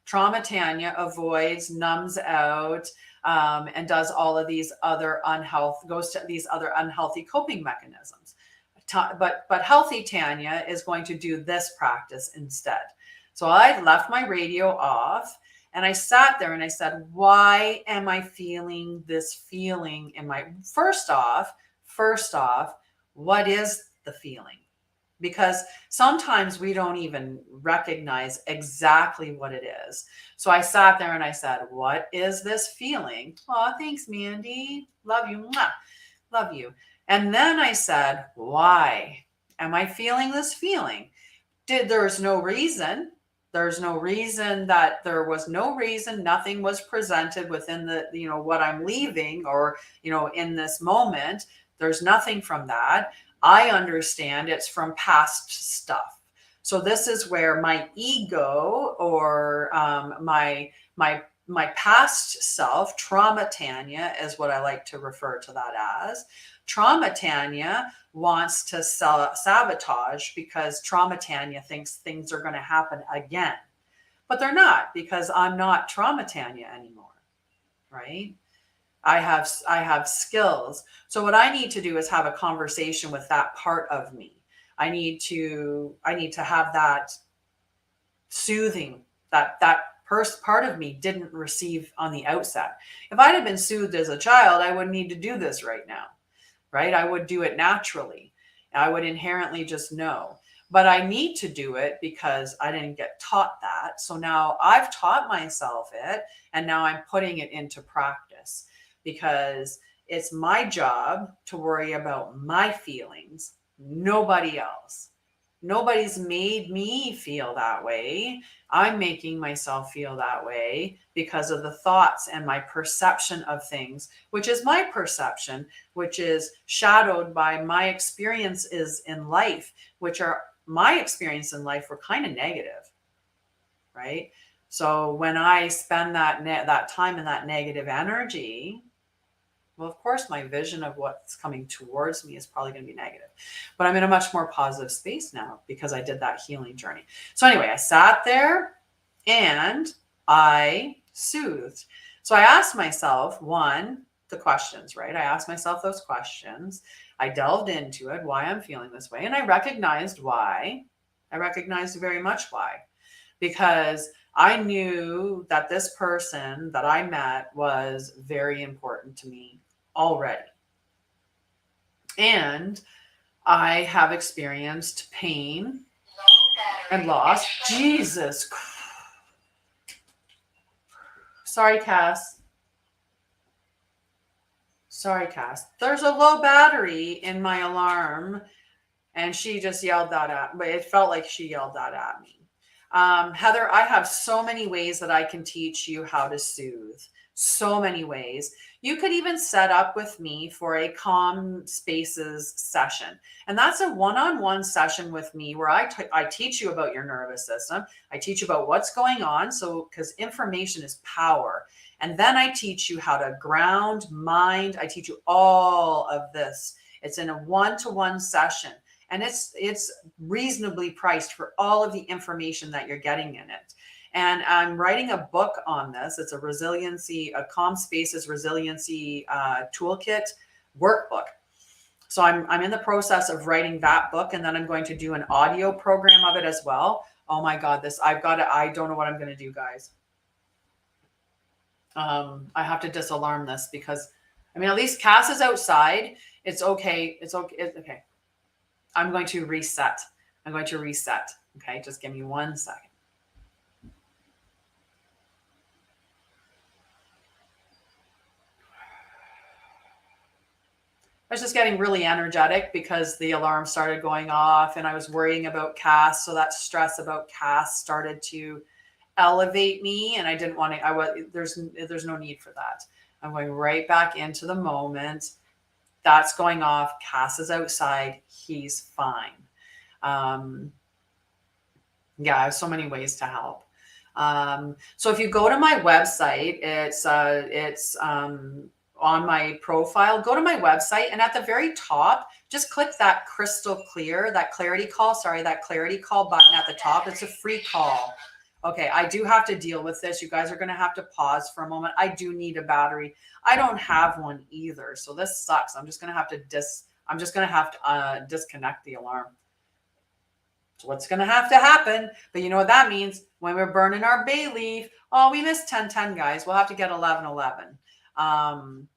Speaker 1: Trauma Tanya avoids, numbs out, and does all of these other goes to these other unhealthy coping mechanisms. But healthy Tanya is going to do this practice instead. So I left my radio off, and I sat there and I said, why am I feeling this feeling in my, first off, what is the feeling? Because sometimes we don't even recognize exactly what it is. So I sat there and I said, what is this feeling? Oh, thanks, Mandy. Love you. Mwah. Love you. And then I said, why am I feeling this feeling? There's no reason. There's no reason nothing was presented within the, what I'm leaving, or, in this moment. There's nothing from that. I understand it's from past stuff. So this is where my ego, or my past self, Trauma Tanya is what I like to refer to that as. Trauma Tanya wants to sabotage, because Trauma Tanya thinks things are going to happen again. But they're not, because I'm not Trauma Tanya anymore, right? I have skills. So what I need to do is have a conversation with that part of me. I need to have that soothing that part of me didn't receive on the outset. If I'd have been soothed as a child, I wouldn't need to do this right now, right? I would do it naturally. I would inherently just know. But I need to do it because I didn't get taught that. So now I've taught myself it, and now I'm putting it into practice, because it's my job to worry about my feelings, nobody else. Nobody's made me feel that way. I'm making myself feel that way because of the thoughts and my perception of things, which is my perception, which is shadowed by my experiences in life, which are my experience in life were kind of negative, right? So when I spend that time in that negative energy, well, of course, my vision of what's coming towards me is probably going to be negative. But I'm in a much more positive space now because I did that healing journey. So anyway, I sat there and I soothed. So I asked myself, the questions, right? I asked myself those questions. I delved into it, why I'm feeling this way. And I recognized why. I recognized very much why. Because I knew that this person that I met was very important to me already. And I have experienced pain and loss. Jesus. Sorry, Cass. Sorry, Cass. There's a low battery in my alarm. And she just yelled that at me. It felt like she yelled that at me. Heather, I have so many ways that I can teach you how to soothe. So many ways. You could even set up with me for a calm spaces session. And that's a one-on-one session with me where I teach you about your nervous system. I teach you about what's going on. So, because information is power. And then I teach you how to ground, mind. I teach you all of this. It's in a one-to-one session. And it's reasonably priced for all of the information that you're getting in it. And I'm writing a book on this. It's a Calm Spaces Resiliency Toolkit workbook. So I'm in the process of writing that book, and then I'm going to do an audio program of it as well. Oh my God, I don't know what I'm going to do, guys. I have to disalarm this because, at least Cass is outside. It's okay. It's okay. I'm going to reset. Okay, just give me 1 second. I was just getting really energetic because the alarm started going off and I was worrying about Cass. So that stress about Cass started to elevate me, and I didn't want to, there's no need for that. I'm going right back into the moment. That's going off. Cass is outside. He's fine. Yeah, I have so many ways to help. So if you go to my website, it's on my profile. Go to my website, and at the very top, just click that crystal clear, that clarity call button at the top. It's a free call. Okay, I do have to deal with this. You guys are going to have to pause for a moment. I do need a battery. I don't have one either, so this sucks. I'm just going to have to disconnect the alarm. So what's going to have to happen? But you know what that means? When we're burning our bay leaf, we missed 10:10, guys. We'll have to get 11:11. I'll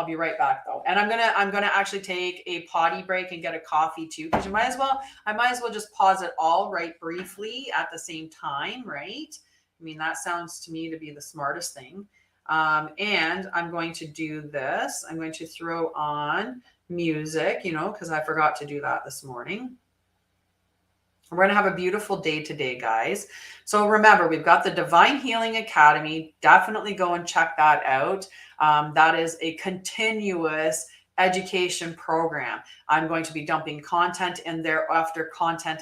Speaker 1: be right back though, and I'm gonna actually take a potty break and get a coffee too, because I might as well just pause it all right briefly at the same time, right? That sounds to me to be the smartest thing. And I'm going to do this. I'm going to throw on music, because I forgot to do that this morning. We're going to have a beautiful day today, guys. So remember, we've got the Divine Healing Academy. Definitely go and check that out. That is a continuous education program. I'm going to be dumping content in there after content.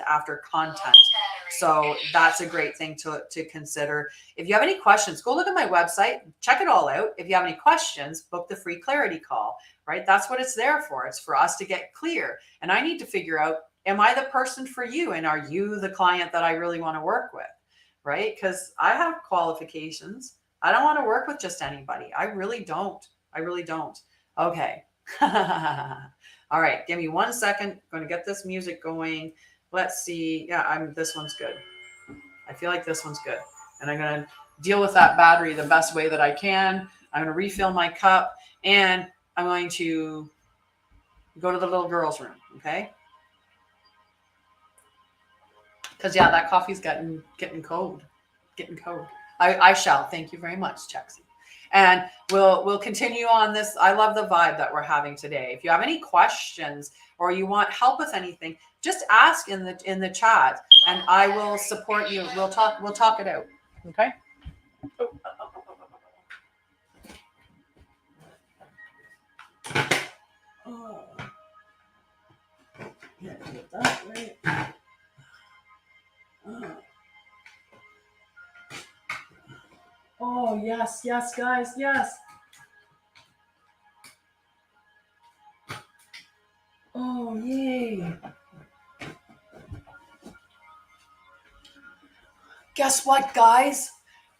Speaker 1: So that's a great thing to consider. If you have any questions, go look at my website, check it all out. If you have any questions, book the free clarity call, right? That's what it's there for. It's for us to get clear. And I need to figure out, am I the person for you? And are you the client that I really want to work with? Right? Because I have qualifications. I don't want to work with just anybody. I really don't. Okay. All right. Give me 1 second. I'm going to get this music going. Let's see. Yeah, this one's good. I feel like this one's good. And I'm going to deal with that battery the best way that I can. I'm going to refill my cup, and I'm going to go to the little girl's room. Okay. Because that coffee's getting cold. I shall. Thank you very much, Chexie. And we'll continue on this. I love the vibe that we're having today. If you have any questions or you want help with anything, just ask in the chat, and I will support you. We'll talk it out. Okay. Oh, yeah, get that right. Oh, yes, guys, yes. Oh, yay. Guess what, guys?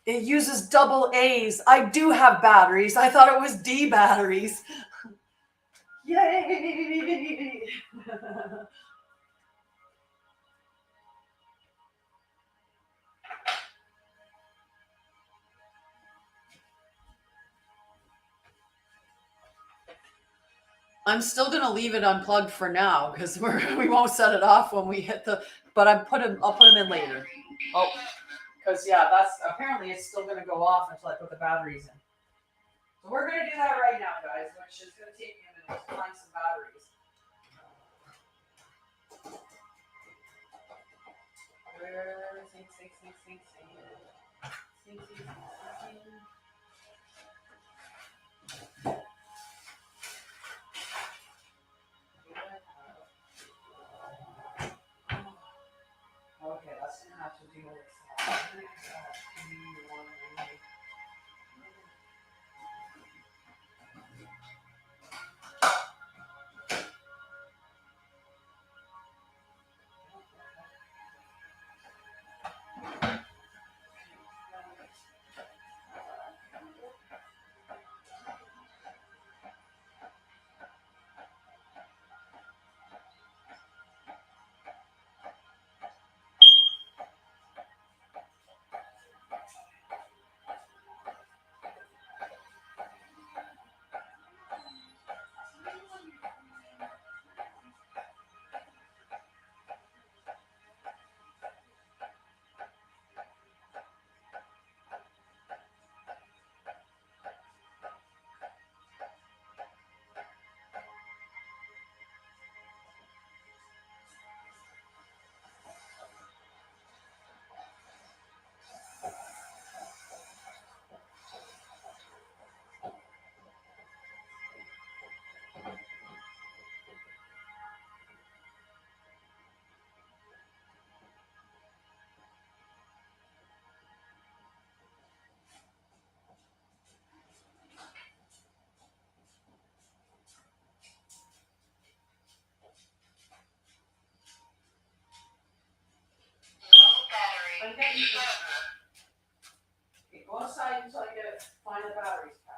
Speaker 1: It uses double A's. I do have batteries. I thought it was D batteries. Yay! I'm still gonna leave it unplugged for now because we won't set it off when we hit the. But I'll put them in later. Oh, because yeah, that's apparently it's still gonna go off until I put the batteries in. So we're gonna do that right now, guys, which is gonna take me a minute to find some batteries. Okay, that's gonna have to do with Okay, go outside until I find the batteries pad.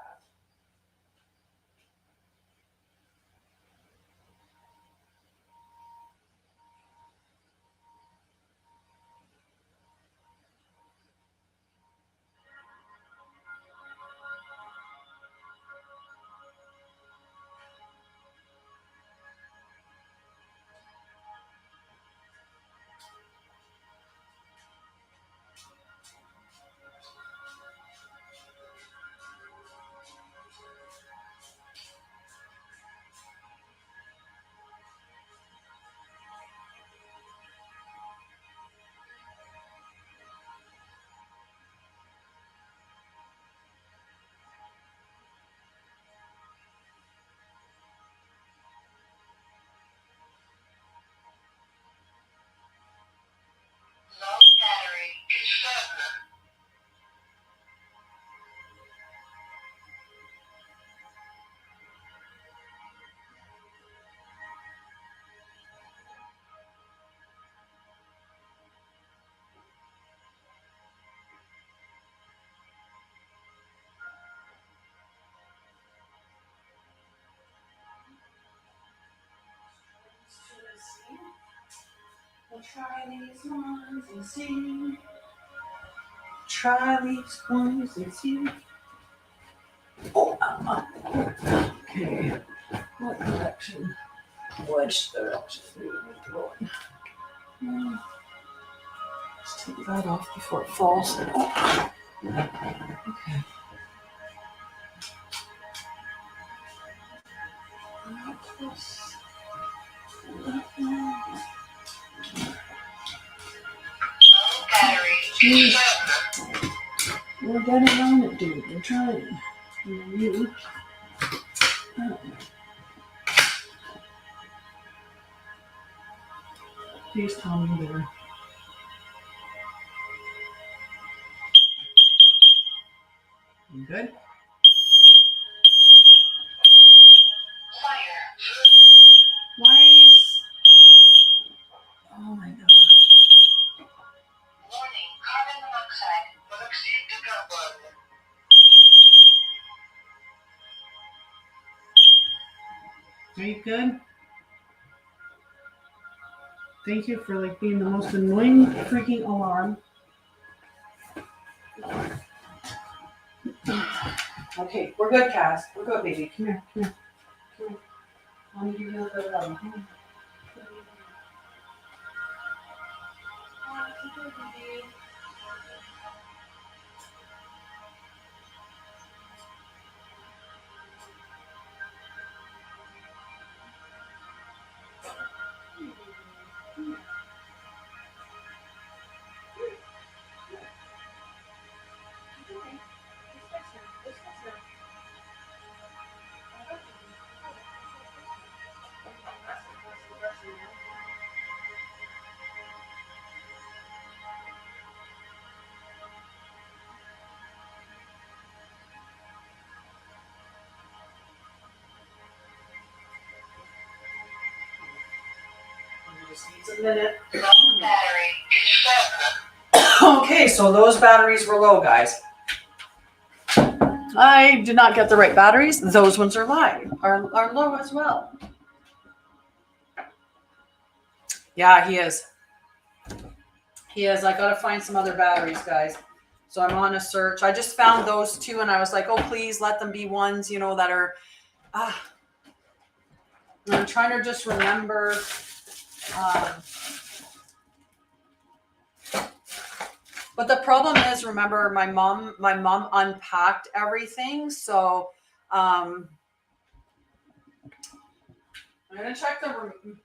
Speaker 1: We'll try these ones and see. Try these ones and see. Oh, okay. What direction? Which direction are we going? Let's take that off before it falls. Okay. Jeez. We're getting on it, dude. We're trying. You. Please tell me there. You good? Why are you? Oh my god.
Speaker 2: Warning, carbon monoxide will exceed the carbon.
Speaker 1: Are you good? Thank you for like being the most annoying freaking alarm. Okay, we're good, Cass. We're good, baby. Come here, come here. Come here. Let me give you a little bit of love. Come here. Just needs a minute.
Speaker 2: Battery is full.
Speaker 1: Okay, so those batteries were low, guys. I did not get the right batteries. Those ones are are low as well. Yeah, he is. He is. I gotta find some other batteries, guys. So I'm on a search. I just found those two, and I was like, oh, please let them be ones, that are. I'm trying to just remember. But the problem is, remember, my mom unpacked everything, so I'm gonna check the room.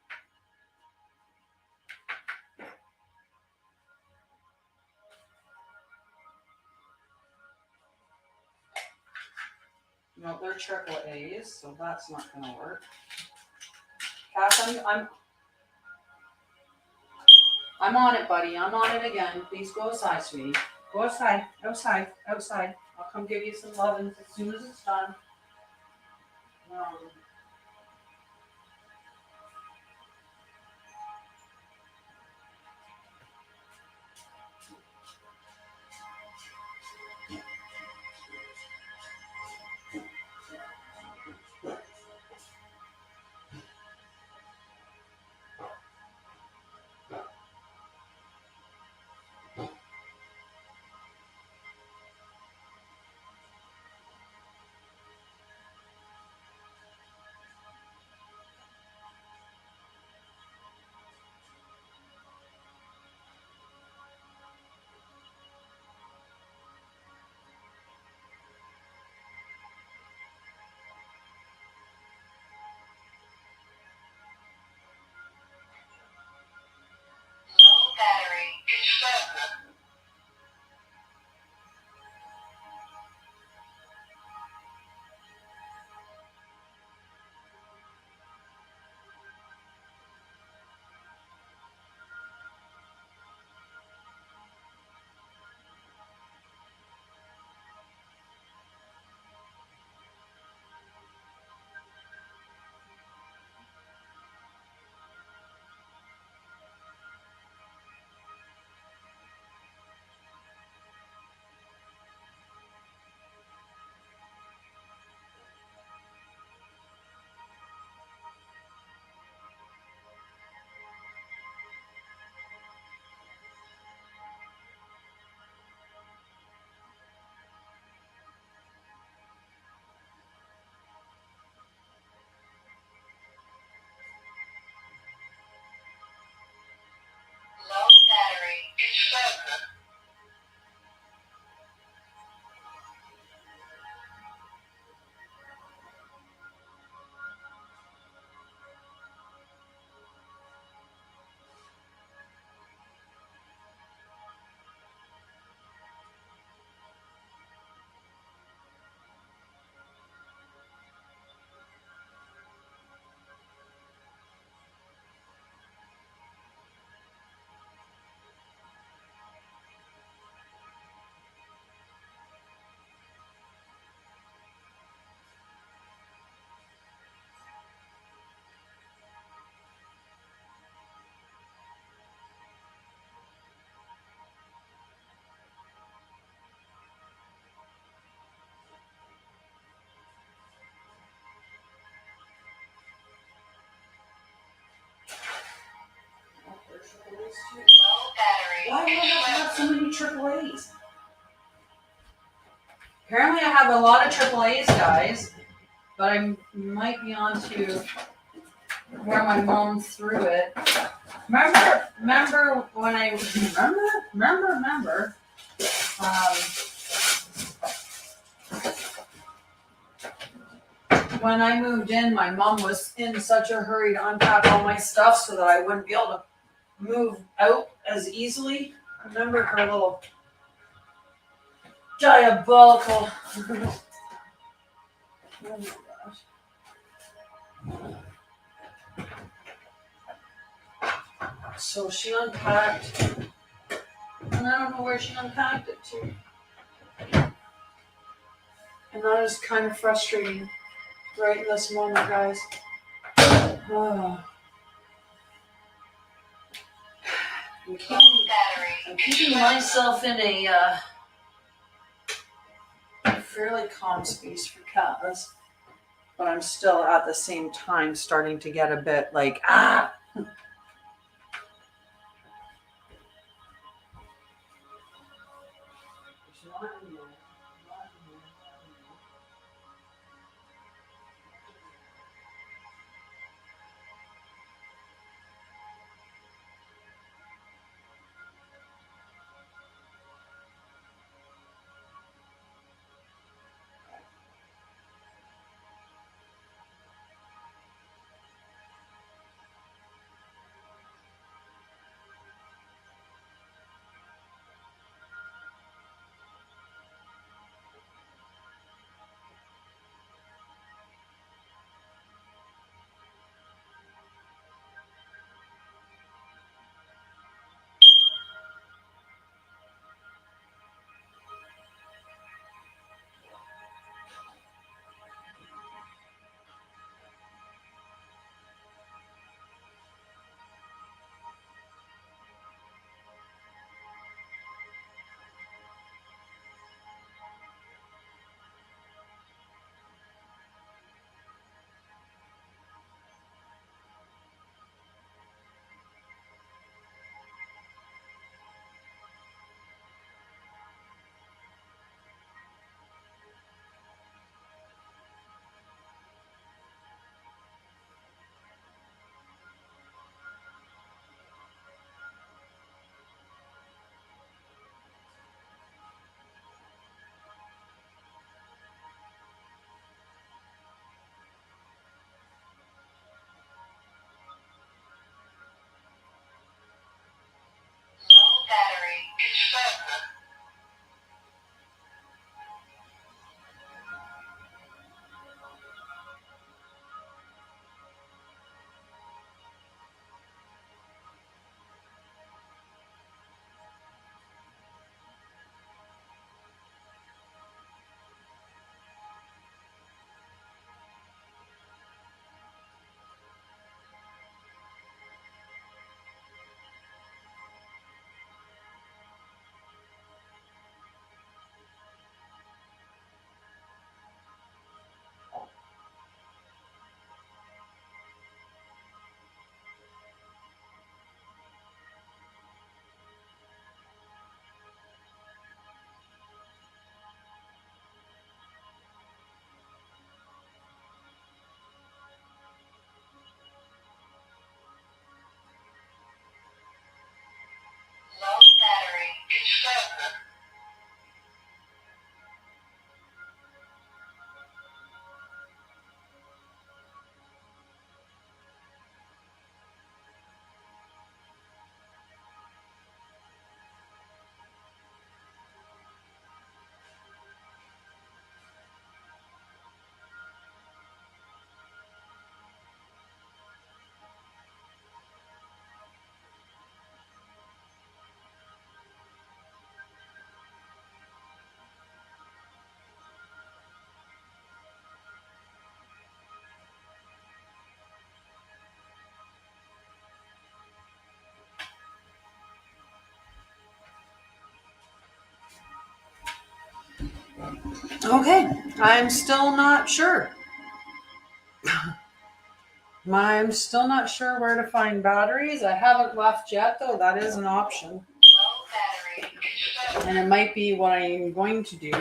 Speaker 1: No, they're triple A's, so that's not gonna work. Cass, I'm on it, buddy. I'm on it again. Please go outside, sweetie. Go outside. Outside. I'll come give you some love as soon as it's done.
Speaker 2: Low battery.
Speaker 1: Why do I have so many AAAs? Apparently I have a lot of AAAs, guys, but I might be on to where my mom threw it. Remember when I remember when I moved in, my mom was in such a hurry to unpack all my stuff so that I wouldn't be able to move out as easily. Remember her little diabolical. Oh my gosh. So she unpacked, and I don't know where she unpacked it to. And that is kind of frustrating right in this moment, guys. Oh. I'm keeping myself in a fairly calm space for Kaz, but I'm still at the same time starting to get a bit like, ah!
Speaker 2: Low battery. Confirm. Low battery. Confirm.
Speaker 1: Okay, I'm still not sure. I'm still not sure where to find batteries. I haven't left yet, though. That is an option.
Speaker 2: Low battery. 7.
Speaker 1: And it might be what I'm going to do.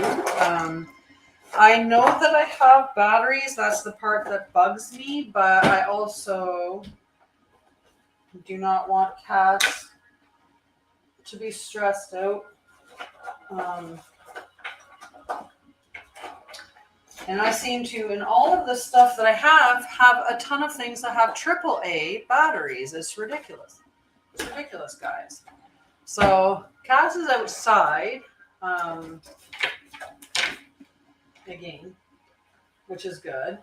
Speaker 1: I know that I have batteries. That's the part that bugs me. But I also do not want cats to be stressed out. And I seem to, in all of the stuff that I have a ton of things that have AAA batteries. It's ridiculous. It's ridiculous, guys. So Cass is outside again, which is good.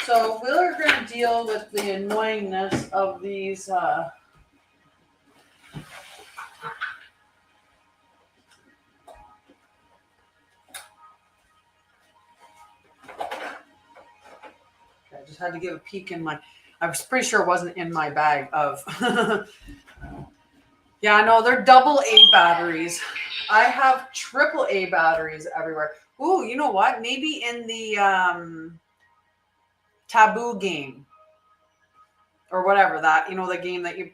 Speaker 1: So we're going to deal with the annoyingness of these I just had to give a peek in my, I was pretty sure it wasn't in my bag of, yeah, I know they're AA batteries. I have AAA batteries everywhere. Ooh, you know what? Maybe in the Taboo game or whatever that, you know, the game that you,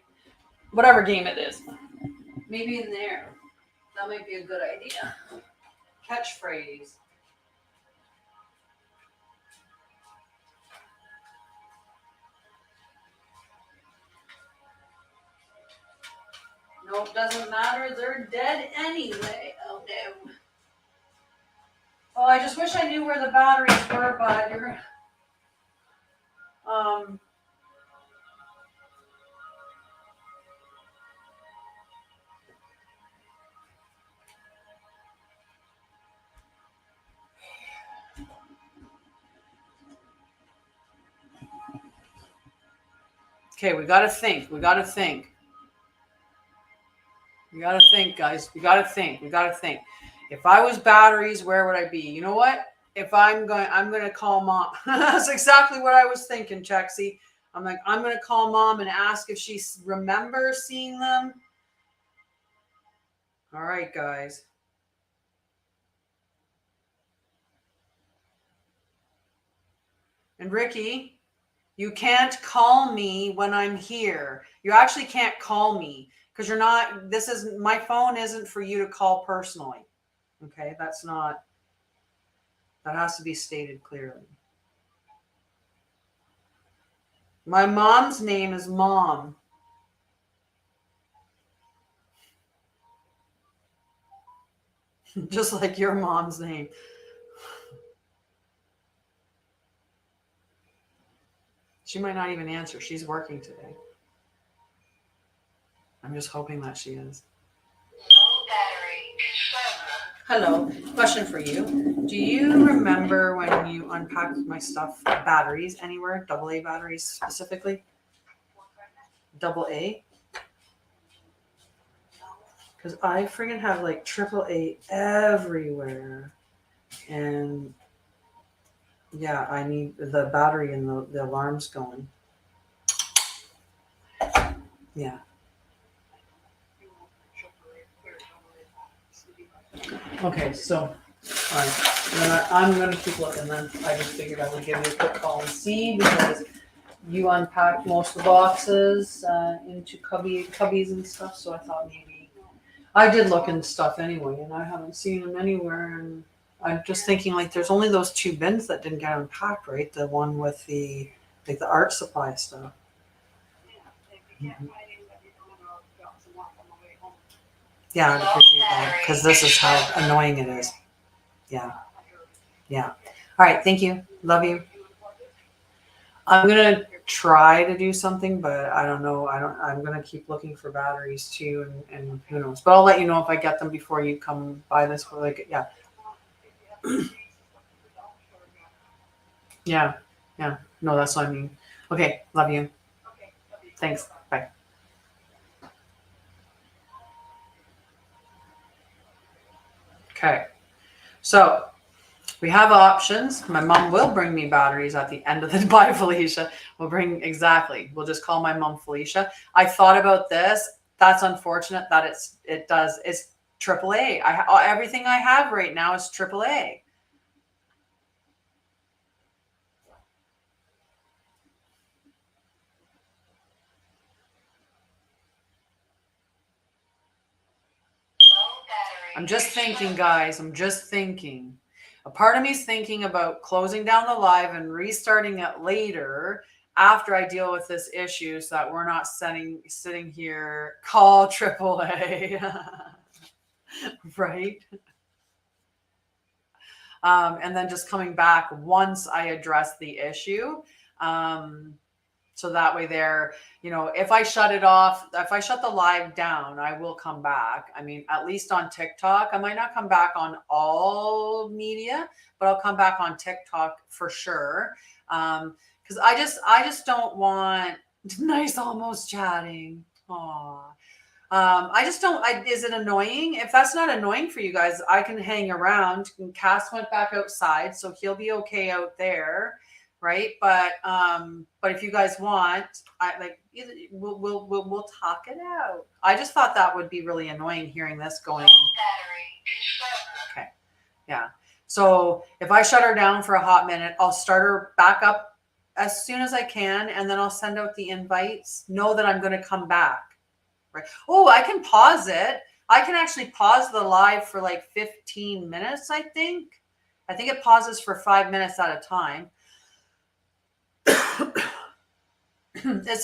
Speaker 1: whatever game it is. Maybe in there. That might be a good idea. Catchphrase. Nope, doesn't matter. They're dead anyway. Oh no. Oh, I just wish I knew where the batteries were, but you're okay, we gotta think. We gotta think. We gotta think, guys. We gotta think. We gotta think. If I was batteries, where would I be? You know what? If I'm gonna call mom. That's exactly what I was thinking, Chexy. I'm like, I'm gonna call mom and ask if she remembers seeing them. All right, guys. And Ricky, you can't call me when I'm here. You actually can't call me because you're not, this is, my phone isn't for you to call personally. Okay, that's not, that has to be stated clearly. My mom's name is Mom. Just like your mom's name. She might not even answer. She's working today. I'm just hoping that she is.
Speaker 2: Low battery. 7.
Speaker 1: Hello. Question for you. Do you remember when you unpacked my stuff, batteries anywhere? AA batteries specifically? AA? Because I friggin' have like AAA everywhere. And yeah, I need the battery and the alarm's going. Yeah. Okay, so all right. I'm going to keep looking then. I just figured I would give you a quick call and see because you unpacked most of the boxes into cubbies and stuff. So I thought maybe I did look in stuff anyway, and I haven't seen them anywhere. And I'm just thinking like there's only those 2 bins that didn't get unpacked, right? The one with the like the art supply stuff. Mm-hmm. Yeah, I'd appreciate that because this is how annoying it is. Yeah. Yeah. All right. Thank you. Love you. I'm going to try to do something, but I don't know. I'm going to keep looking for batteries too. And who knows, but I'll let you know if I get them before you come by this. Like, yeah. Yeah. Yeah. No, that's what I mean. Okay. Love you. Thanks. Bye. Okay. So we have options. My mom will bring me batteries at the end of the bye, Felicia. We'll just call my mom Felicia. I thought about this. That's unfortunate that it's AAA. Everything I have right now is AAA. I'm just thinking, guys. I'm just thinking. A part of me is thinking about closing down the live and restarting it later after I deal with this issue so that we're not sitting here, call AAA. Right? And then just coming back once I address the issue. So that way there, if I shut it off, if I shut the live down, I will come back. I mean, at least on TikTok. I might not come back on all media, but I'll come back on TikTok for sure. Because I just don't want nice almost chatting. Aw. I just don't. Is it annoying? If that's not annoying for you guys, I can hang around. Cass went back outside, so he'll be okay out there, right? But if you guys want, we'll talk it out. I just thought that would be really annoying hearing this going. Okay, yeah. So if I shut her down for a hot minute, I'll start her back up as soon as I can, and then I'll send out the invites. Know that I'm going to come back. Right. Oh, I can pause it. I can actually pause the live for like 15 minutes, I think. I think it pauses for 5 minutes at a time. So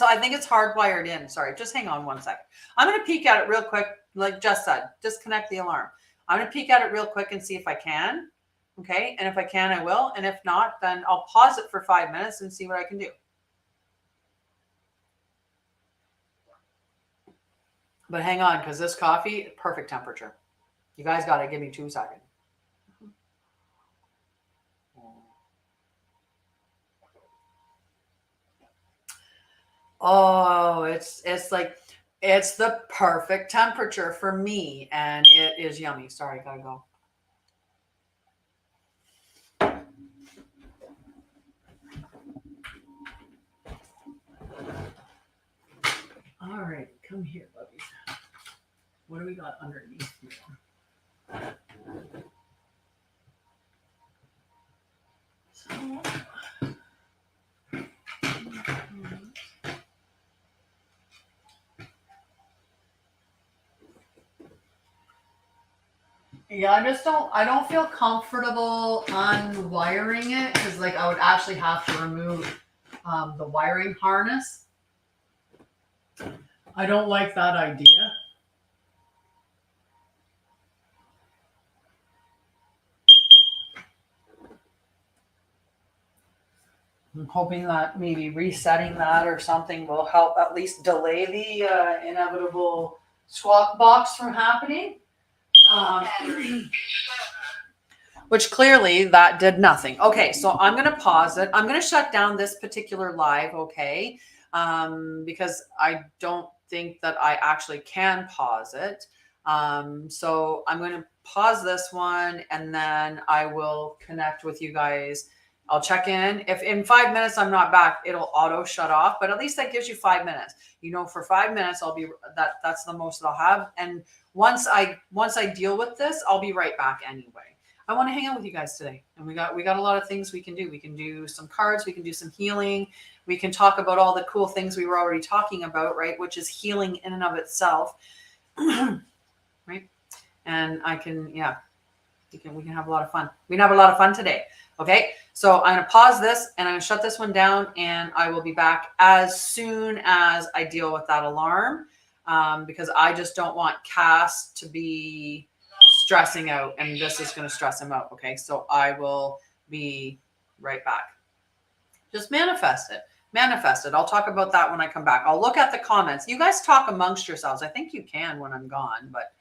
Speaker 1: I think it's hardwired in. Sorry, just hang on one second. I'm going to peek at it real quick, like Jess said. Disconnect the alarm. I'm going to peek at it real quick and see if I can. Okay, and if I can, I will. And if not, then I'll pause it for 5 minutes and see what I can do. But hang on, because this coffee, perfect temperature. You guys got to give me 2 seconds. Oh, it's the perfect temperature for me, and it is yummy. Sorry, gotta go. All right, come here, buddy. What do we got underneath here? So, yeah, I don't feel comfortable unwiring it because like I would actually have to remove the wiring harness. I don't like that idea. I'm hoping that maybe resetting that or something will help at least delay the inevitable squawk box from happening. Which clearly that did nothing. Okay, so I'm going to pause it. I'm going to shut down this particular live, okay? Because I don't think that I actually can pause it. So I'm going to pause this one and then I will connect with you guys. I'll check in. If in 5 minutes I'm not back, it'll auto shut off, but at least that gives you 5 minutes. For 5 minutes I'll be that's the most that I'll have. And once I deal with this, I'll be right back anyway. I want to hang out with you guys today. And we got a lot of things we can do. We can do some cards, we can do some healing. We can talk about all the cool things we were already talking about, right? Which is healing in and of itself. Right? And we can have a lot of fun. We can have a lot of fun today. Okay, so I'm going to pause this and I'm going to shut this one down and I will be back as soon as I deal with that alarm because I just don't want Cass to be stressing out and this is going to stress him out. Okay, so I will be right back. Just manifest it. Manifest it. I'll talk about that when I come back. I'll look at the comments. You guys talk amongst yourselves. I think you can when I'm gone, but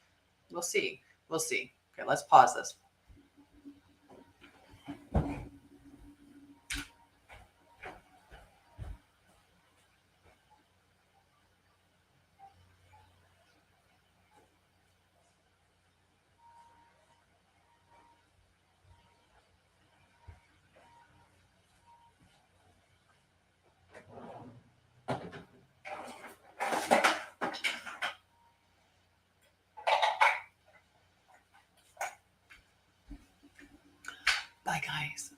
Speaker 1: we'll see. We'll see. Okay, let's pause this. Bye, guys.